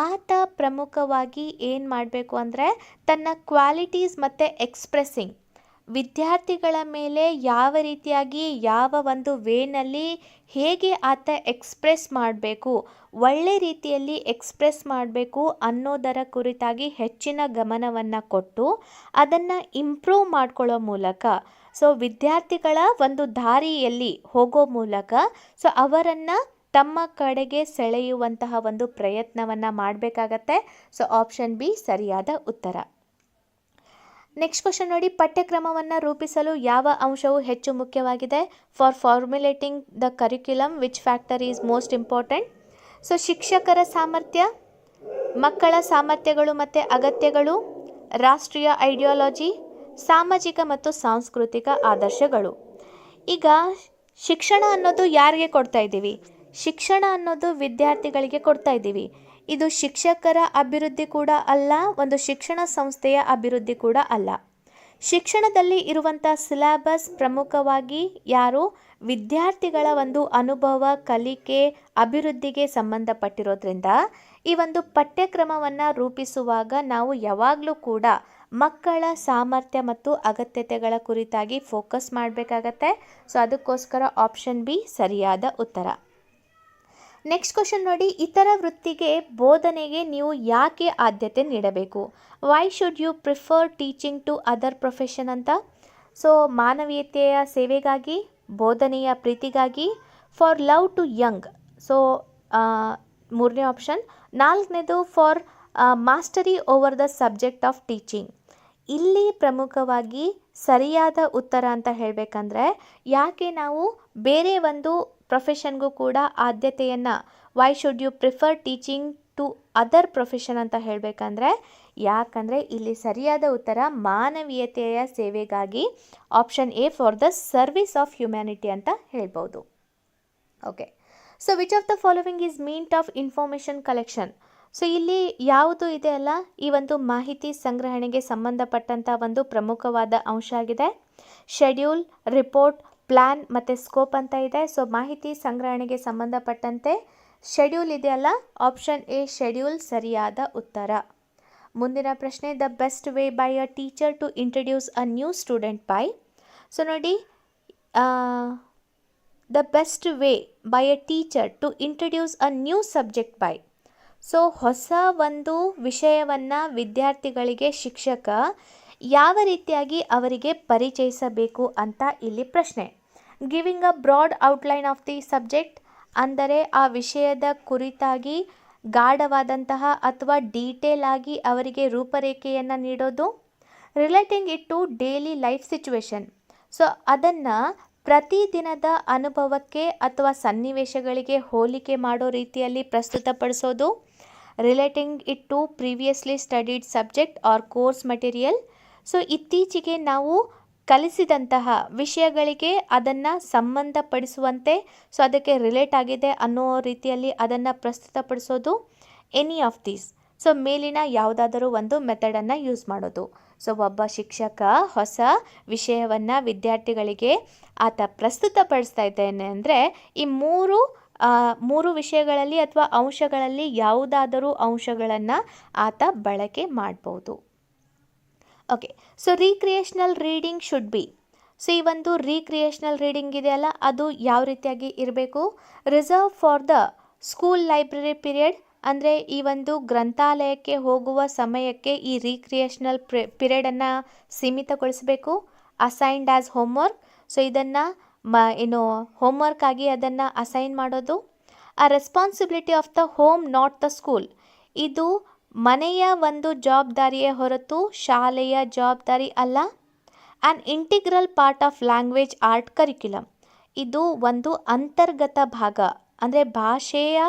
ಆತ ಪ್ರಮುಖವಾಗಿ ಏನು ಮಾಡಬೇಕು ಅಂದರೆ ತನ್ನ ಕ್ವಾಲಿಟೀಸ್ ಮತ್ತು ಎಕ್ಸ್ಪ್ರೆಸ್ಸಿಂಗ್, ವಿದ್ಯಾರ್ಥಿಗಳ ಮೇಲೆ ಯಾವ ರೀತಿಯಾಗಿ ಯಾವ ಒಂದು ವೇನಲ್ಲಿ ಹೇಗೆ ಆತ ಎಕ್ಸ್ಪ್ರೆಸ್ ಮಾಡಬೇಕು, ಒಳ್ಳೆ ರೀತಿಯಲ್ಲಿ ಎಕ್ಸ್ಪ್ರೆಸ್ ಮಾಡಬೇಕು ಅನ್ನೋದರ ಕುರಿತಾಗಿ ಹೆಚ್ಚಿನ ಗಮನವನ್ನು ಕೊಟ್ಟು ಅದನ್ನು ಇಂಪ್ರೂವ್ ಮಾಡ್ಕೊಳ್ಳೋ ಮೂಲಕ, ಸೊ ವಿದ್ಯಾರ್ಥಿಗಳ ಒಂದು ದಾರಿಯಲ್ಲಿ ಹೋಗೋ ಮೂಲಕ ಸೊ ಅವರನ್ನು ತಮ್ಮ ಕಡೆಗೆ ಸೆಳೆಯುವಂತಹ ಒಂದು ಪ್ರಯತ್ನವನ್ನು ಮಾಡಬೇಕಾಗತ್ತೆ. ಸೊ ಆಪ್ಷನ್ ಬಿ ಸರಿಯಾದ ಉತ್ತರ. ನೆಕ್ಸ್ಟ್ ಕ್ವಶನ್ ನೋಡಿ, ಪಠ್ಯಕ್ರಮವನ್ನು ರೂಪಿಸಲು ಯಾವ ಅಂಶವು ಹೆಚ್ಚು ಮುಖ್ಯವಾಗಿದೆ? For formulating the curriculum which factor is most important? So ಶಿಕ್ಷಕರ ಸಾಮರ್ಥ್ಯ, ಮಕ್ಕಳ ಸಾಮರ್ಥ್ಯಗಳು ಮತ್ತು ಅಗತ್ಯಗಳು, ರಾಷ್ಟ್ರೀಯ ಐಡಿಯಾಲಜಿ, ಸಾಮಾಜಿಕ ಮತ್ತು ಸಾಂಸ್ಕೃತಿಕ ಆದರ್ಶಗಳು. ಈಗ ಶಿಕ್ಷಣ ಅನ್ನೋದು ಯಾರಿಗೆ ಕೊಡ್ತಾ ಇದ್ದೀವಿ? ಶಿಕ್ಷಣ ಅನ್ನೋದು ವಿದ್ಯಾರ್ಥಿಗಳಿಗೆ ಕೊಡ್ತಾ ಇದ್ದೀವಿ. ಇದು ಶಿಕ್ಷಕರ ಅಭಿವೃದ್ಧಿ ಕೂಡ ಅಲ್ಲ, ಒಂದು ಶಿಕ್ಷಣ ಸಂಸ್ಥೆಯ ಅಭಿವೃದ್ಧಿ ಕೂಡ ಅಲ್ಲ. ಶಿಕ್ಷಣದಲ್ಲಿ ಇರುವಂಥ ಸಿಲೆಬಸ್ ಪ್ರಮುಖವಾಗಿ ಯಾರು? ವಿದ್ಯಾರ್ಥಿಗಳ ಒಂದು ಅನುಭವ, ಕಲಿಕೆ, ಅಭಿವೃದ್ಧಿಗೆ ಸಂಬಂಧಪಟ್ಟಿರೋದ್ರಿಂದ ಈ ಒಂದು ಪಠ್ಯಕ್ರಮವನ್ನು ರೂಪಿಸುವಾಗ ನಾವು ಯಾವಾಗಲೂ ಕೂಡ ಮಕ್ಕಳ ಸಾಮರ್ಥ್ಯ ಮತ್ತು ಅಗತ್ಯತೆಗಳ ಕುರಿತಾಗಿ ಫೋಕಸ್ ಮಾಡಬೇಕಾಗತ್ತೆ. ಸೊ ಅದಕ್ಕೋಸ್ಕರ ಆಪ್ಷನ್ ಬಿ ಸರಿಯಾದ ಉತ್ತರ. ನೆಕ್ಸ್ಟ್ ಕ್ವಶನ್ ನೋಡಿ, ಇತರ ವೃತ್ತಿಗೆ ಬೋಧನೆಗೆ ನೀವು ಯಾಕೆ ಆದ್ಯತೆ ನೀಡಬೇಕು? Why should you prefer teaching to other profession ಅಂತ. ಸೊ ಮಾನವೀಯತೆಯ ಸೇವೆಗಾಗಿ, ಬೋಧನೆಯ ಪ್ರೀತಿಗಾಗಿ, for love to young. So ಮೂರನೇ ಆಪ್ಷನ್. ನಾಲ್ಕನೇದು for mastery over the subject of teaching. ಇಲ್ಲಿ ಪ್ರಮುಖವಾಗಿ ಸರಿಯಾದ ಉತ್ತರ ಅಂತ ಹೇಳಬೇಕಂದ್ರೆ, ಯಾಕೆ ನಾವು ಬೇರೆ ಒಂದು ಪ್ರೊಫೆಷನ್ಗೂ ಕೂಡ ಆದ್ಯತೆಯನ್ನು, why should you prefer teaching to other profession ಅಂತ ಹೇಳಬೇಕಂದ್ರೆ, ಯಾಕಂದರೆ ಇಲ್ಲಿ ಸರಿಯಾದ ಉತ್ತರ ಮಾನವೀಯತೆಯ ಸೇವೆಗಾಗಿ, option A for the service of humanity ಅಂತ ಹೇಳ್ಬೋದು. Okay, so which of the following is meant of information collection. So ಇಲ್ಲಿ ಯಾವುದು ಇದೆ ಅಲ್ಲ, ಈ ಒಂದು ಮಾಹಿತಿ ಸಂಗ್ರಹಣೆಗೆ ಸಂಬಂಧಪಟ್ಟಂಥ ಒಂದು ಪ್ರಮುಖವಾದ ಅಂಶ ಆಗಿದೆ. ಶೆಡ್ಯೂಲ್, ರಿಪೋರ್ಟ್, ಪ್ಲ್ಯಾನ್ ಮತ್ತು ಸ್ಕೋಪ್ ಅಂತ ಇದೆ. ಸೊ ಮಾಹಿತಿ ಸಂಗ್ರಹಣೆಗೆ ಸಂಬಂಧಪಟ್ಟಂತೆ ಶೆಡ್ಯೂಲ್ ಇದೆಯಲ್ಲ, ಆಪ್ಷನ್ ಎ ಶೆಡ್ಯೂಲ್ ಸರಿಯಾದ ಉತ್ತರ. ಮುಂದಿನ ಪ್ರಶ್ನೆ, the best way by a teacher to introduce a new student by. So ನೋಡಿ, the best way by a teacher to introduce a new subject by. So ಹೊಸ ಒಂದು ವಿಷಯವನ್ನು ವಿದ್ಯಾರ್ಥಿಗಳಿಗೆ ಶಿಕ್ಷಕ ಯಾವ ರೀತಿಯಾಗಿ ಅವರಿಗೆ ಪರಿಚಯಿಸಬೇಕು ಅಂತ ಇಲ್ಲಿ ಪ್ರಶ್ನೆ. Giving a broad outline of the subject, ಅಂದರೆ ಆ ವಿಷಯದ ಕುರಿತಾಗಿ ಗಾಢವಾದಂತಹ ಅಥವಾ ಡೀಟೇಲ್ ಆಗಿ ಅವರಿಗೆ ರೂಪರೇಖೆಯನ್ನು ನೀಡೋದು. Relating it to daily life situation, so ಅದನ್ನು ಪ್ರತಿದಿನದ ಅನುಭವಕ್ಕೆ ಅಥವಾ ಸನ್ನಿವೇಶಗಳಿಗೆ ಹೋಲಿಕೆ ಮಾಡೋ ರೀತಿಯಲ್ಲಿ ಪ್ರಸ್ತುತಪಡಿಸೋದು. Relating it to previously studied subject or course material, so ಇತ್ತೀಚೆಗೆ ನಾವು ಕಲಿಸಿದಂತಹ ವಿಷಯಗಳಿಗೆ ಅದನ್ನು ಸಂಬಂಧಪಡಿಸುವಂತೆ, ಸೊ ಅದಕ್ಕೆ ರಿಲೇಟ್ ಆಗಿದೆ ಅನ್ನೋ ರೀತಿಯಲ್ಲಿ ಅದನ್ನು ಪ್ರಸ್ತುತಪಡಿಸೋದು. ಎನಿ ಆಫ್ ದೀಸ್, ಸೊ ಮೇಲಿನ ಯಾವುದಾದರೂ ಒಂದು ಮೆಥಡನ್ನು ಯೂಸ್ ಮಾಡೋದು. ಸೊ ಒಬ್ಬ ಶಿಕ್ಷಕ ಹೊಸ ವಿಷಯವನ್ನು ವಿದ್ಯಾರ್ಥಿಗಳಿಗೆ ಆತ ಪ್ರಸ್ತುತಪಡಿಸ್ತಾ ಇದ್ದೇನೆ ಅಂದರೆ ಈ ಮೂರು ವಿಷಯಗಳಲ್ಲಿ ಅಥವಾ ಅಂಶಗಳಲ್ಲಿ ಯಾವುದಾದರೂ ಅಂಶಗಳನ್ನು ಆತ ಬಳಕೆ ಮಾಡ್ಬೋದು. Okay, so recreational reading should be. So ಈ ಒಂದು ರೀಕ್ರಿಯೇಷನಲ್ ರೀಡಿಂಗ್ ಇದೆಯಲ್ಲ, ಅದು ಯಾವ ರೀತಿಯಾಗಿ ಇರಬೇಕು? Reserve for the school library period, ಅಂದರೆ ಈ ಒಂದು ಗ್ರಂಥಾಲಯಕ್ಕೆ ಹೋಗುವ ಸಮಯಕ್ಕೆ ಈ ರೀಕ್ರಿಯೇಷನಲ್ ಪಿರಿಯಡನ್ನು ಸೀಮಿತಗೊಳಿಸಬೇಕು. ಅಸೈನ್ಡ್ ಆ್ಯಸ್ ಹೋಮ್ವರ್ಕ್, ಸೊ ಇದನ್ನು ಏನು ಹೋಮ್ವರ್ಕ್ ಆಗಿ ಅದನ್ನು ಅಸೈನ್ ಮಾಡೋದು. A responsibility of the home not the school, ಇದು ಮನೆಯ ಒಂದು ಜವಾಬ್ದಾರಿಯೇ ಹೊರತು ಶಾಲೆಯ ಜವಾಬ್ದಾರಿ ಅಲ್ಲ. An integral part of language art curriculum, ಇದು ಒಂದು ಅಂತರ್ಗತ ಭಾಗ, ಅಂದರೆ ಭಾಷೆಯ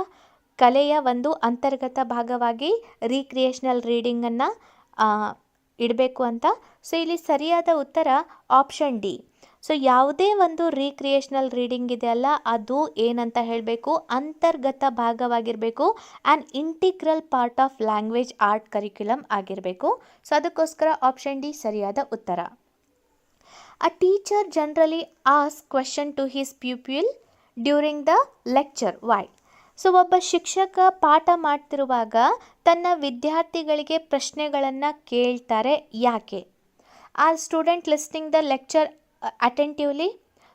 ಕಲೆಯ ಒಂದು ಅಂತರ್ಗತ ಭಾಗವಾಗಿ ರೀಕ್ರಿಯೇಷನಲ್ ರೀಡಿಂಗನ್ನು ಇಡಬೇಕು ಅಂತ. ಸೊ ಇಲ್ಲಿ ಸರಿಯಾದ ಉತ್ತರ ಆಪ್ಷನ್ ಡಿ. ಸೊ ಯಾವುದೇ ಒಂದು ರೀಕ್ರಿಯೇಷನಲ್ ರೀಡಿಂಗ್ ಇದೆಯಲ್ಲ ಅದು ಏನಂತ ಹೇಳಬೇಕು, ಅಂತರ್ಗತ ಭಾಗವಾಗಿರಬೇಕು, an integral part of language art curriculum ಆಗಿರಬೇಕು. ಸೊ ಅದಕ್ಕೋಸ್ಕರ ಆಪ್ಷನ್ ಡಿ ಸರಿಯಾದ ಉತ್ತರ. A teacher generally ask question to his pupil during the lecture, why? So ಒಬ್ಬ ಶಿಕ್ಷಕ ಪಾಠ ಮಾಡ್ತಿರುವಾಗ ತನ್ನ ವಿದ್ಯಾರ್ಥಿಗಳಿಗೆ ಪ್ರಶ್ನೆಗಳನ್ನು ಕೇಳ್ತಾರೆ, ಯಾಕೆ? Are student listening the lecture attentively,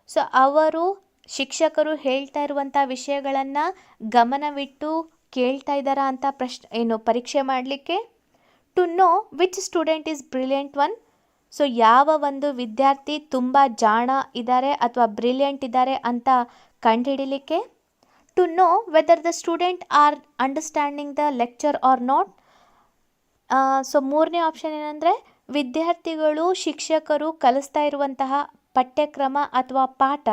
so ಅವರು ಶಿಕ್ಷಕರು ಹೇಳ್ತಾ ಇರುವಂಥ ವಿಷಯಗಳನ್ನು ಗಮನವಿಟ್ಟು ಕೇಳ್ತಾ ಇದ್ದಾರಾ ಅಂತ ಪರೀಕ್ಷೆ ಮಾಡಲಿಕ್ಕೆ. To know which student is brilliant one, so ಯಾವ ಒಂದು ವಿದ್ಯಾರ್ಥಿ ತುಂಬ ಜಾಣ ಇದ್ದಾರೆ ಅಥವಾ ಬ್ರಿಲಿಯಂಟ್ ಇದ್ದಾರೆ ಅಂತ ಕಂಡುಹಿಡಿಲಿಕ್ಕೆ. To know whether the student are understanding the lecture or not. So ಮೂರನೇ ಆಪ್ಷನ್ ಏನಂದರೆ ವಿದ್ಯಾರ್ಥಿಗಳು ಶಿಕ್ಷಕರು ಕಲಿಸ್ತಾ ಇರುವಂತಹ ಪಠ್ಯಕ್ರಮ ಅಥವಾ ಪಾಠ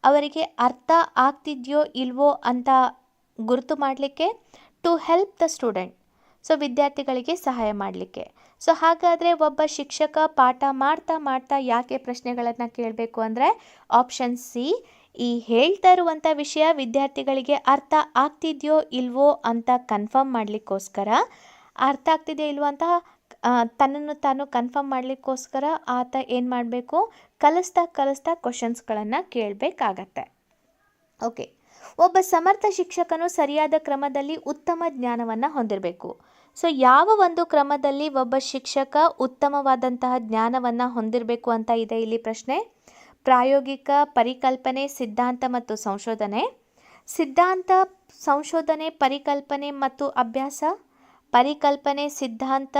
ಅವರಿಗೆ ಅರ್ಥ ಆಗ್ತಿದೆಯೋ ಇಲ್ವೋ ಅಂತ ಗುರುತು ಮಾಡಲಿಕ್ಕೆ. To help the student, so ವಿದ್ಯಾರ್ಥಿಗಳಿಗೆ ಸಹಾಯ ಮಾಡಲಿಕ್ಕೆ. ಸೊ ಹಾಗಾದರೆ ಒಬ್ಬ ಶಿಕ್ಷಕ ಪಾಠ ಮಾಡ್ತಾ ಮಾಡ್ತಾ ಯಾಕೆ ಪ್ರಶ್ನೆಗಳನ್ನು ಕೇಳಬೇಕು ಅಂದರೆ ಆಪ್ಷನ್ ಸಿ, ಈ ಹೇಳ್ತಾ ಇರುವಂಥ ವಿಷಯ ವಿದ್ಯಾರ್ಥಿಗಳಿಗೆ ಅರ್ಥ ಆಗ್ತಿದೆಯೋ ಇಲ್ವೋ ಅಂತ ಕನ್ಫರ್ಮ್ ಮಾಡಲಿಕ್ಕೋಸ್ಕರ, ಅರ್ಥ ಆಗ್ತಿದೆಯೋ ಇಲ್ವೋ ಅಂತ ತನ್ನನ್ನು ತಾನು ಕನ್ಫರ್ಮ್ ಮಾಡಲಿಕ್ಕೋಸ್ಕರ ಆತ ಏನು ಮಾಡಬೇಕು, ಕಲಿಸ್ತಾ ಕ್ವಶನ್ಸ್ಗಳನ್ನು ಕೇಳಬೇಕಾಗತ್ತೆ. ಓಕೆ, ಒಬ್ಬ ಸಮರ್ಥ ಶಿಕ್ಷಕನು ಸರಿಯಾದ ಕ್ರಮದಲ್ಲಿ ಉತ್ತಮ ಜ್ಞಾನವನ್ನು ಹೊಂದಿರಬೇಕು. ಸೊ ಯಾವ ಒಂದು ಕ್ರಮದಲ್ಲಿ ಒಬ್ಬ ಶಿಕ್ಷಕ ಉತ್ತಮವಾದಂತಹ ಜ್ಞಾನವನ್ನು ಹೊಂದಿರಬೇಕು ಅಂತ ಇದೆ ಇಲ್ಲಿ ಪ್ರಶ್ನೆ. ಪ್ರಾಯೋಗಿಕ, ಪರಿಕಲ್ಪನೆ, ಸಿದ್ಧಾಂತ ಮತ್ತು ಸಂಶೋಧನೆ. ಸಿದ್ಧಾಂತ, ಸಂಶೋಧನೆ, ಪರಿಕಲ್ಪನೆ ಮತ್ತು ಅಭ್ಯಾಸ. ಪರಿಕಲ್ಪನೆ, ಸಿದ್ಧಾಂತ,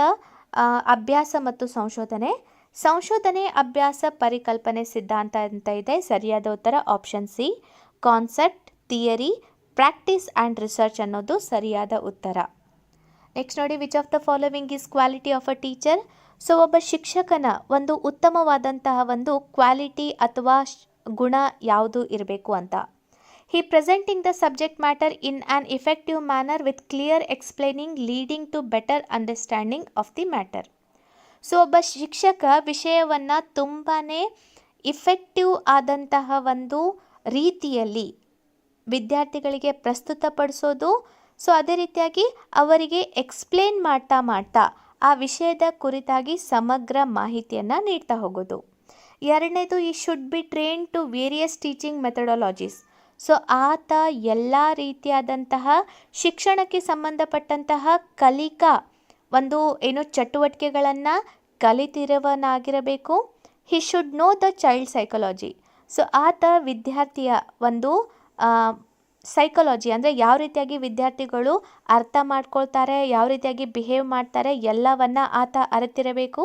ಅಭ್ಯಾಸ ಮತ್ತು ಸಂಶೋಧನೆ. ಸಂಶೋಧನೆ, ಅಭ್ಯಾಸ, ಪರಿಕಲ್ಪನೆ, ಸಿದ್ಧಾಂತ ಅಂತ ಇದೆ. ಸರಿಯಾದ ಉತ್ತರ option C, concept, theory, practice and research ಅನ್ನೋದು ಸರಿಯಾದ ಉತ್ತರ. ನೆಕ್ಸ್ಟ್ ನೋಡಿ, which of the following is quality of a teacher. So ಒಬ್ಬ ಶಿಕ್ಷಕನ ಒಂದು ಉತ್ತಮವಾದಂತಹ ಒಂದು ಕ್ವಾಲಿಟಿ ಅಥವಾ ಗುಣ ಯಾವುದು ಇರಬೇಕು ಅಂತ. He presenting the subject matter in an effective manner with clear explaining leading to better understanding of the matter. So ಒಬ್ಬ ಶಿಕ್ಷಕ ವಿಷಯವನ್ನು ತುಂಬಾ ಇಫೆಕ್ಟಿವ್ ಆದಂತಹ ಒಂದು ರೀತಿಯಲ್ಲಿ ವಿದ್ಯಾರ್ಥಿಗಳಿಗೆ ಪ್ರಸ್ತುತಪಡಿಸೋದು. ಸೊ ಅದೇ ರೀತಿಯಾಗಿ ಅವರಿಗೆ ಎಕ್ಸ್ಪ್ಲೇನ್ ಮಾಡ್ತಾ ಆ ವಿಷಯದ ಕುರಿತಾಗಿ ಸಮಗ್ರ ಮಾಹಿತಿಯನ್ನು ನೀಡ್ತಾ ಹೋಗೋದು. ಎರಡನೇದು, he should be train to various teaching methodologies. So ಆತ ಎಲ್ಲ ರೀತಿಯಾದಂತಹ ಶಿಕ್ಷಣಕ್ಕೆ ಸಂಬಂಧಪಟ್ಟಂತಹ ಕಲಿಕಾ ಒಂದು ಚಟುವಟಿಕೆಗಳನ್ನು ಕಲಿತಿರುವನಾಗಿರಬೇಕು. He should know the child psychology. So ಆತ ವಿದ್ಯಾರ್ಥಿಯ ಒಂದು ಸೈಕಾಲಜಿ ಅಂದರೆ ಯಾವ ರೀತಿಯಾಗಿ ವಿದ್ಯಾರ್ಥಿಗಳು ಅರ್ಥ ಮಾಡ್ಕೊಳ್ತಾರೆ, ಯಾವ ರೀತಿಯಾಗಿ ಬಿಹೇವ್ ಮಾಡ್ತಾರೆ ಎಲ್ಲವನ್ನ ಆತ ಅರಿತಿರಬೇಕು.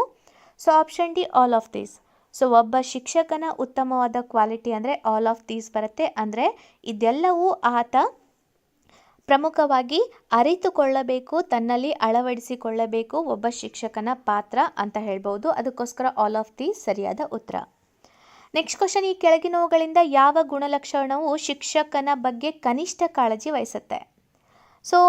So option D, all of these. So ಒಬ್ಬ ಶಿಕ್ಷಕನ ಉತ್ತಮವಾದ ಕ್ವಾಲಿಟಿ ಅಂದರೆ ಆಲ್ ಆಫ್ ದೀಸ್ ಬರುತ್ತೆ. ಅಂದರೆ ಇದೆಲ್ಲವೂ ಆತ ಪ್ರಮುಖವಾಗಿ ಅರಿತುಕೊಳ್ಳಬೇಕು, ತನ್ನಲ್ಲಿ ಅಳವಡಿಸಿಕೊಳ್ಳಬೇಕು ಒಬ್ಬ ಶಿಕ್ಷಕನ ಪಾತ್ರ ಅಂತ ಹೇಳ್ಬೋದು. ಅದಕ್ಕೋಸ್ಕರ ಆಲ್ ಆಫ್ ದೀಸ್ ಸರಿಯಾದ ಉತ್ತರ. ನೆಕ್ಸ್ಟ್ ಕ್ವಶನ್, ಈ ಕೆಳಗಿನವುಗಳಿಂದ ಯಾವ ಗುಣಲಕ್ಷಣವು ಶಿಕ್ಷಕನ ಬಗ್ಗೆ ಕನಿಷ್ಠ ಕಾಳಜಿ ವಹಿಸುತ್ತೆ? So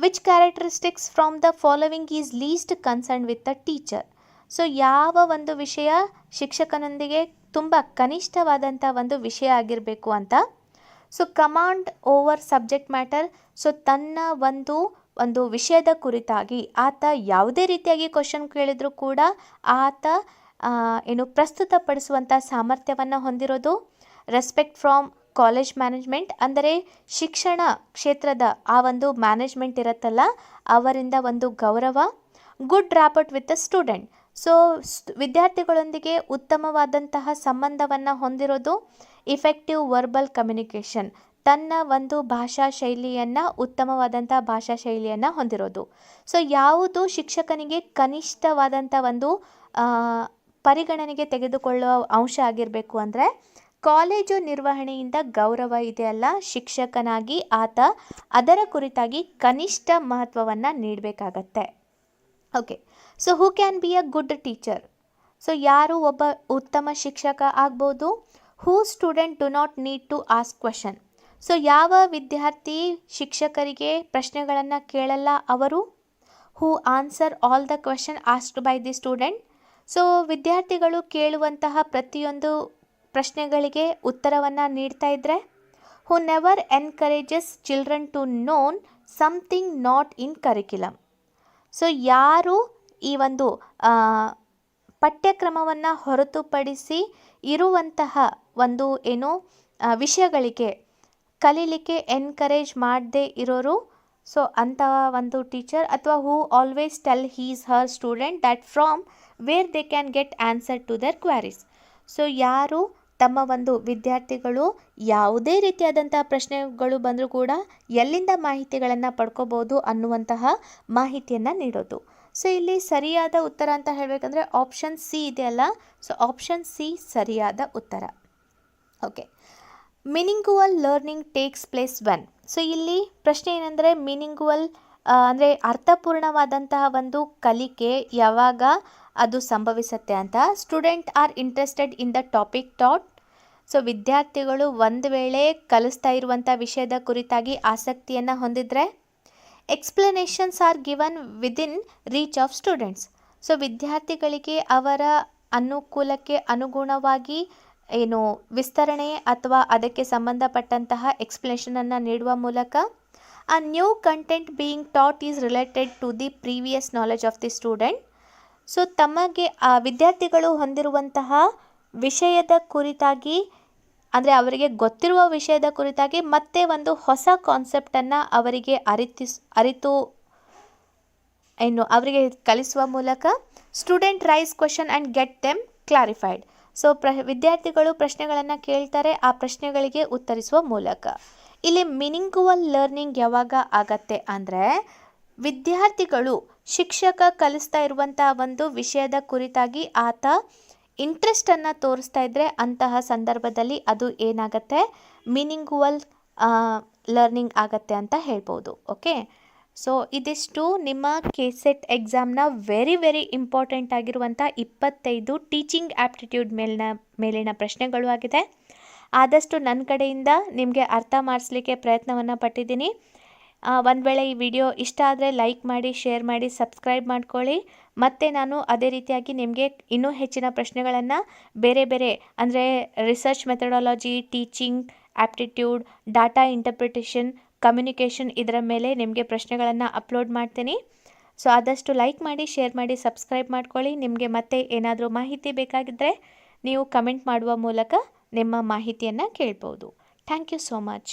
which characteristics from the following is least concern with the teacher. So ಯಾವ ಒಂದು ವಿಷಯ ಶಿಕ್ಷಕನೊಂದಿಗೆ ತುಂಬ ಕನಿಷ್ಠವಾದಂಥ ಒಂದು ವಿಷಯ ಆಗಿರಬೇಕು ಅಂತ. So command over subject matter. So ತನ್ನ ಒಂದು ವಿಷಯದ ಕುರಿತಾಗಿ ಆತ ಯಾವುದೇ ರೀತಿಯಾಗಿ ಕ್ವಶನ್ ಕೇಳಿದರೂ ಕೂಡ ಆತ ಪ್ರಸ್ತುತಪಡಿಸುವಂಥ ಸಾಮರ್ಥ್ಯವನ್ನು ಹೊಂದಿರೋದು. ರೆಸ್ಪೆಕ್ಟ್ ಫ್ರಾಮ್ ಕಾಲೇಜ್ ಮ್ಯಾನೇಜ್ಮೆಂಟ್, ಅಂದರೆ ಶಿಕ್ಷಣ ಕ್ಷೇತ್ರದ ಆ ಒಂದು ಮ್ಯಾನೇಜ್ಮೆಂಟ್ ಇರುತ್ತಲ್ಲ ಅವರಿಂದ ಒಂದು ಗೌರವ. Good rapport with the student. So ವಿದ್ಯಾರ್ಥಿಗಳೊಂದಿಗೆ ಉತ್ತಮವಾದಂತಹ ಸಂಬಂಧವನ್ನು ಹೊಂದಿರೋದು. ಇಫೆಕ್ಟಿವ್ ವರ್ಬಲ್ ಕಮ್ಯುನಿಕೇಷನ್, ತನ್ನ ಒಂದು ಭಾಷಾ ಶೈಲಿಯನ್ನು ಉತ್ತಮವಾದಂಥ ಭಾಷಾ ಶೈಲಿಯನ್ನು ಹೊಂದಿರೋದು. ಸೊ ಯಾವುದು ಶಿಕ್ಷಕನಿಗೆ ಕನಿಷ್ಠವಾದಂಥ ಒಂದು ಪರಿಗಣನೆಗೆ ತೆಗೆದುಕೊಳ್ಳುವ ಅಂಶ ಆಗಿರಬೇಕು ಅಂದರೆ, ಕಾಲೇಜು ನಿರ್ವಹಣೆಯಿಂದ ಗೌರವ ಇದೆಯಲ್ಲ ಶಿಕ್ಷಕನಾಗಿ ಆತ ಅದರ ಕುರಿತಾಗಿ ಕನಿಷ್ಠ ಮಹತ್ವವನ್ನು ನೀಡಬೇಕಾಗತ್ತೆ. Okay, so who can be a good teacher? So ಯಾರು ಒಬ್ಬ ಉತ್ತಮ ಶಿಕ್ಷಕ ಆಗ್ಬೋದು? Who student do not need to ask question. So ಯಾವ ವಿದ್ಯಾರ್ಥಿ ಶಿಕ್ಷಕರಿಗೆ ಪ್ರಶ್ನೆಗಳನ್ನು ಕೇಳಲ್ಲ ಅವರು? Who answer all the question asked by the student. So ವಿದ್ಯಾರ್ಥಿಗಳು ಕೇಳುವಂತಹ ಪ್ರತಿಯೊಂದು ಪ್ರಶ್ನೆಗಳಿಗೆ ಉತ್ತರವನ್ನು ನೀಡ್ತಾ ಇದ್ದರೆ. Who never encourages children to known something not in curriculum. So ಯಾರು ಈ ಒಂದು ಪಠ್ಯಕ್ರಮವನ್ನು ಹೊರತುಪಡಿಸಿ ಇರುವಂತಹ ಒಂದು ವಿಷಯಗಳಿಗೆ ಕಲೀಲಿಕ್ಕೆ ಎನ್ಕರೇಜ್ ಮಾಡದೇ ಇರೋರು. ಸೊ ಅಂತಹ ಒಂದು ಟೀಚರ್. ಅಥವಾ who always tell his her student that from where they can get answer to their queries. So ಯಾರು ತಮ್ಮ ಒಂದು ವಿದ್ಯಾರ್ಥಿಗಳು ಯಾವುದೇ ರೀತಿಯಾದಂತಹ ಪ್ರಶ್ನೆಗಳು ಬಂದರೂ ಕೂಡ ಎಲ್ಲಿಂದ ಮಾಹಿತಿಗಳನ್ನು ಪಡ್ಕೋಬೋದು ಅನ್ನುವಂತಹ ಮಾಹಿತಿಯನ್ನು ನೀಡೋದು. ಸೊ ಇಲ್ಲಿ ಸರಿಯಾದ ಉತ್ತರ ಅಂತ ಹೇಳಬೇಕಂದ್ರೆ ಆಪ್ಷನ್ ಸಿ ಇದೆಯಲ್ಲ, ಸೊ ಆಪ್ಷನ್ ಸಿ ಸರಿಯಾದ ಉತ್ತರ. Okay, meaningful learning takes place when. So ಇಲ್ಲಿ ಪ್ರಶ್ನೆ ಏನಂದರೆ, ಮೀನಿಂಗುವಲ್ ಅಂದರೆ ಅರ್ಥಪೂರ್ಣವಾದಂತಹ ಒಂದು ಕಲಿಕೆ ಯಾವಾಗ ಅದು ಸಂಭವಿಸುತ್ತೆ ಅಂತ. Student are interested in the topic taught. So ವಿದ್ಯಾರ್ಥಿಗಳು ಒಂದು ವೇಳೆ ಕಲಿಸ್ತಾ ಇರುವಂಥ ವಿಷಯದ ಕುರಿತಾಗಿ ಆಸಕ್ತಿಯನ್ನು ಹೊಂದಿದರೆ. Explanations are given within reach of students. So ವಿದ್ಯಾರ್ಥಿಗಳಿಗೆ ಅವರ ಅನುಕೂಲಕ್ಕೆ ಅನುಗುಣವಾಗಿ ವಿಸ್ತರಣೆ ಅಥವಾ ಅದಕ್ಕೆ ಸಂಬಂಧಪಟ್ಟಂತಹ ಎಕ್ಸ್ಪ್ಲನೇಷನನ್ನು ನೀಡುವ ಮೂಲಕ. A new content being taught is related to the previous knowledge of the student. So ತಮಗೆ ಆ ವಿದ್ಯಾರ್ಥಿಗಳು ಹೊಂದಿರುವಂತಹ ವಿಷಯದ ಕುರಿತಾಗಿ, ಅಂದರೆ ಅವರಿಗೆ ಗೊತ್ತಿರುವ ವಿಷಯದ ಕುರಿತಾಗಿ ಮತ್ತೆ ಒಂದು ಹೊಸ ಕಾನ್ಸೆಪ್ಟನ್ನು ಅವರಿಗೆ ಅವರಿಗೆ ಕಲಿಸುವ ಮೂಲಕ. Student raise question and get them clarified. So ವಿದ್ಯಾರ್ಥಿಗಳು ಪ್ರಶ್ನೆಗಳನ್ನು ಕೇಳ್ತಾರೆ, ಆ ಪ್ರಶ್ನೆಗಳಿಗೆ ಉತ್ತರಿಸುವ ಮೂಲಕ. ಇಲ್ಲಿ ಮೀನಿಂಗುವಲ್ ಲರ್ನಿಂಗ್ ಯಾವಾಗ ಆಗತ್ತೆ ಅಂದರೆ, ವಿದ್ಯಾರ್ಥಿಗಳು ಶಿಕ್ಷಕ ಕಲಿಸ್ತಾ ಇರುವಂಥ ಒಂದು ವಿಷಯದ ಕುರಿತಾಗಿ ಆತ ಇಂಟ್ರೆಸ್ಟನ್ನು ತೋರಿಸ್ತಾ ಇದ್ದರೆ ಅಂತಹ ಸಂದರ್ಭದಲ್ಲಿ ಅದು ಏನಾಗತ್ತೆ, ಮೀನಿಂಗುವಲ್ ಲರ್ನಿಂಗ್ ಆಗತ್ತೆ ಅಂತ ಹೇಳ್ಬೋದು. ಓಕೆ, ಸೊ ಇದಿಷ್ಟು ನಿಮ್ಮ KCET ಎಕ್ಸಾಮ್ನ ವೆರಿ ಇಂಪಾರ್ಟೆಂಟ್ ಆಗಿರುವಂಥ 25 ಟೀಚಿಂಗ್ ಆ್ಯಪ್ಟಿಟ್ಯೂಡ್ ಮೇಲಿನ ಪ್ರಶ್ನೆಗಳು ಆಗಿದೆ. ಆದಷ್ಟು ನನ್ನ ಕಡೆಯಿಂದ ನಿಮಗೆ ಅರ್ಥ ಮಾಡಿಸ್ಲಿಕ್ಕೆ ಪ್ರಯತ್ನವನ್ನು ಪಟ್ಟಿದ್ದೀನಿ. ಒಂದು ವೇಳೆ ಈ ವಿಡಿಯೋ ಇಷ್ಟ ಆದರೆ ಲೈಕ್ ಮಾಡಿ, ಶೇರ್ ಮಾಡಿ, ಸಬ್ಸ್ಕ್ರೈಬ್ ಮಾಡ್ಕೊಳ್ಳಿ. ಮತ್ತು ನಾನು ಅದೇ ರೀತಿಯಾಗಿ ನಿಮಗೆ ಇನ್ನೂ ಹೆಚ್ಚಿನ ಪ್ರಶ್ನೆಗಳನ್ನು ಬೇರೆ ಅಂದರೆ research methodology, teaching aptitude, data interpretation, communication ಇದರ ಮೇಲೆ ನಿಮಗೆ ಪ್ರಶ್ನೆಗಳನ್ನು ಅಪ್ಲೋಡ್ ಮಾಡ್ತೀನಿ. ಸೊ ಆದಷ್ಟು ಲೈಕ್ ಮಾಡಿ, ಶೇರ್ ಮಾಡಿ, ಸಬ್ಸ್ಕ್ರೈಬ್ ಮಾಡ್ಕೊಳ್ಳಿ. ನಿಮಗೆ ಮತ್ತೆ ಏನಾದರೂ ಮಾಹಿತಿ ಬೇಕಾಗಿದ್ದರೆ ನೀವು ಕಮೆಂಟ್ ಮಾಡುವ ಮೂಲಕ ನಿಮ್ಮ ಮಾಹಿತಿಯನ್ನು ಕೇಳ್ಬೋದು. Thank you so much.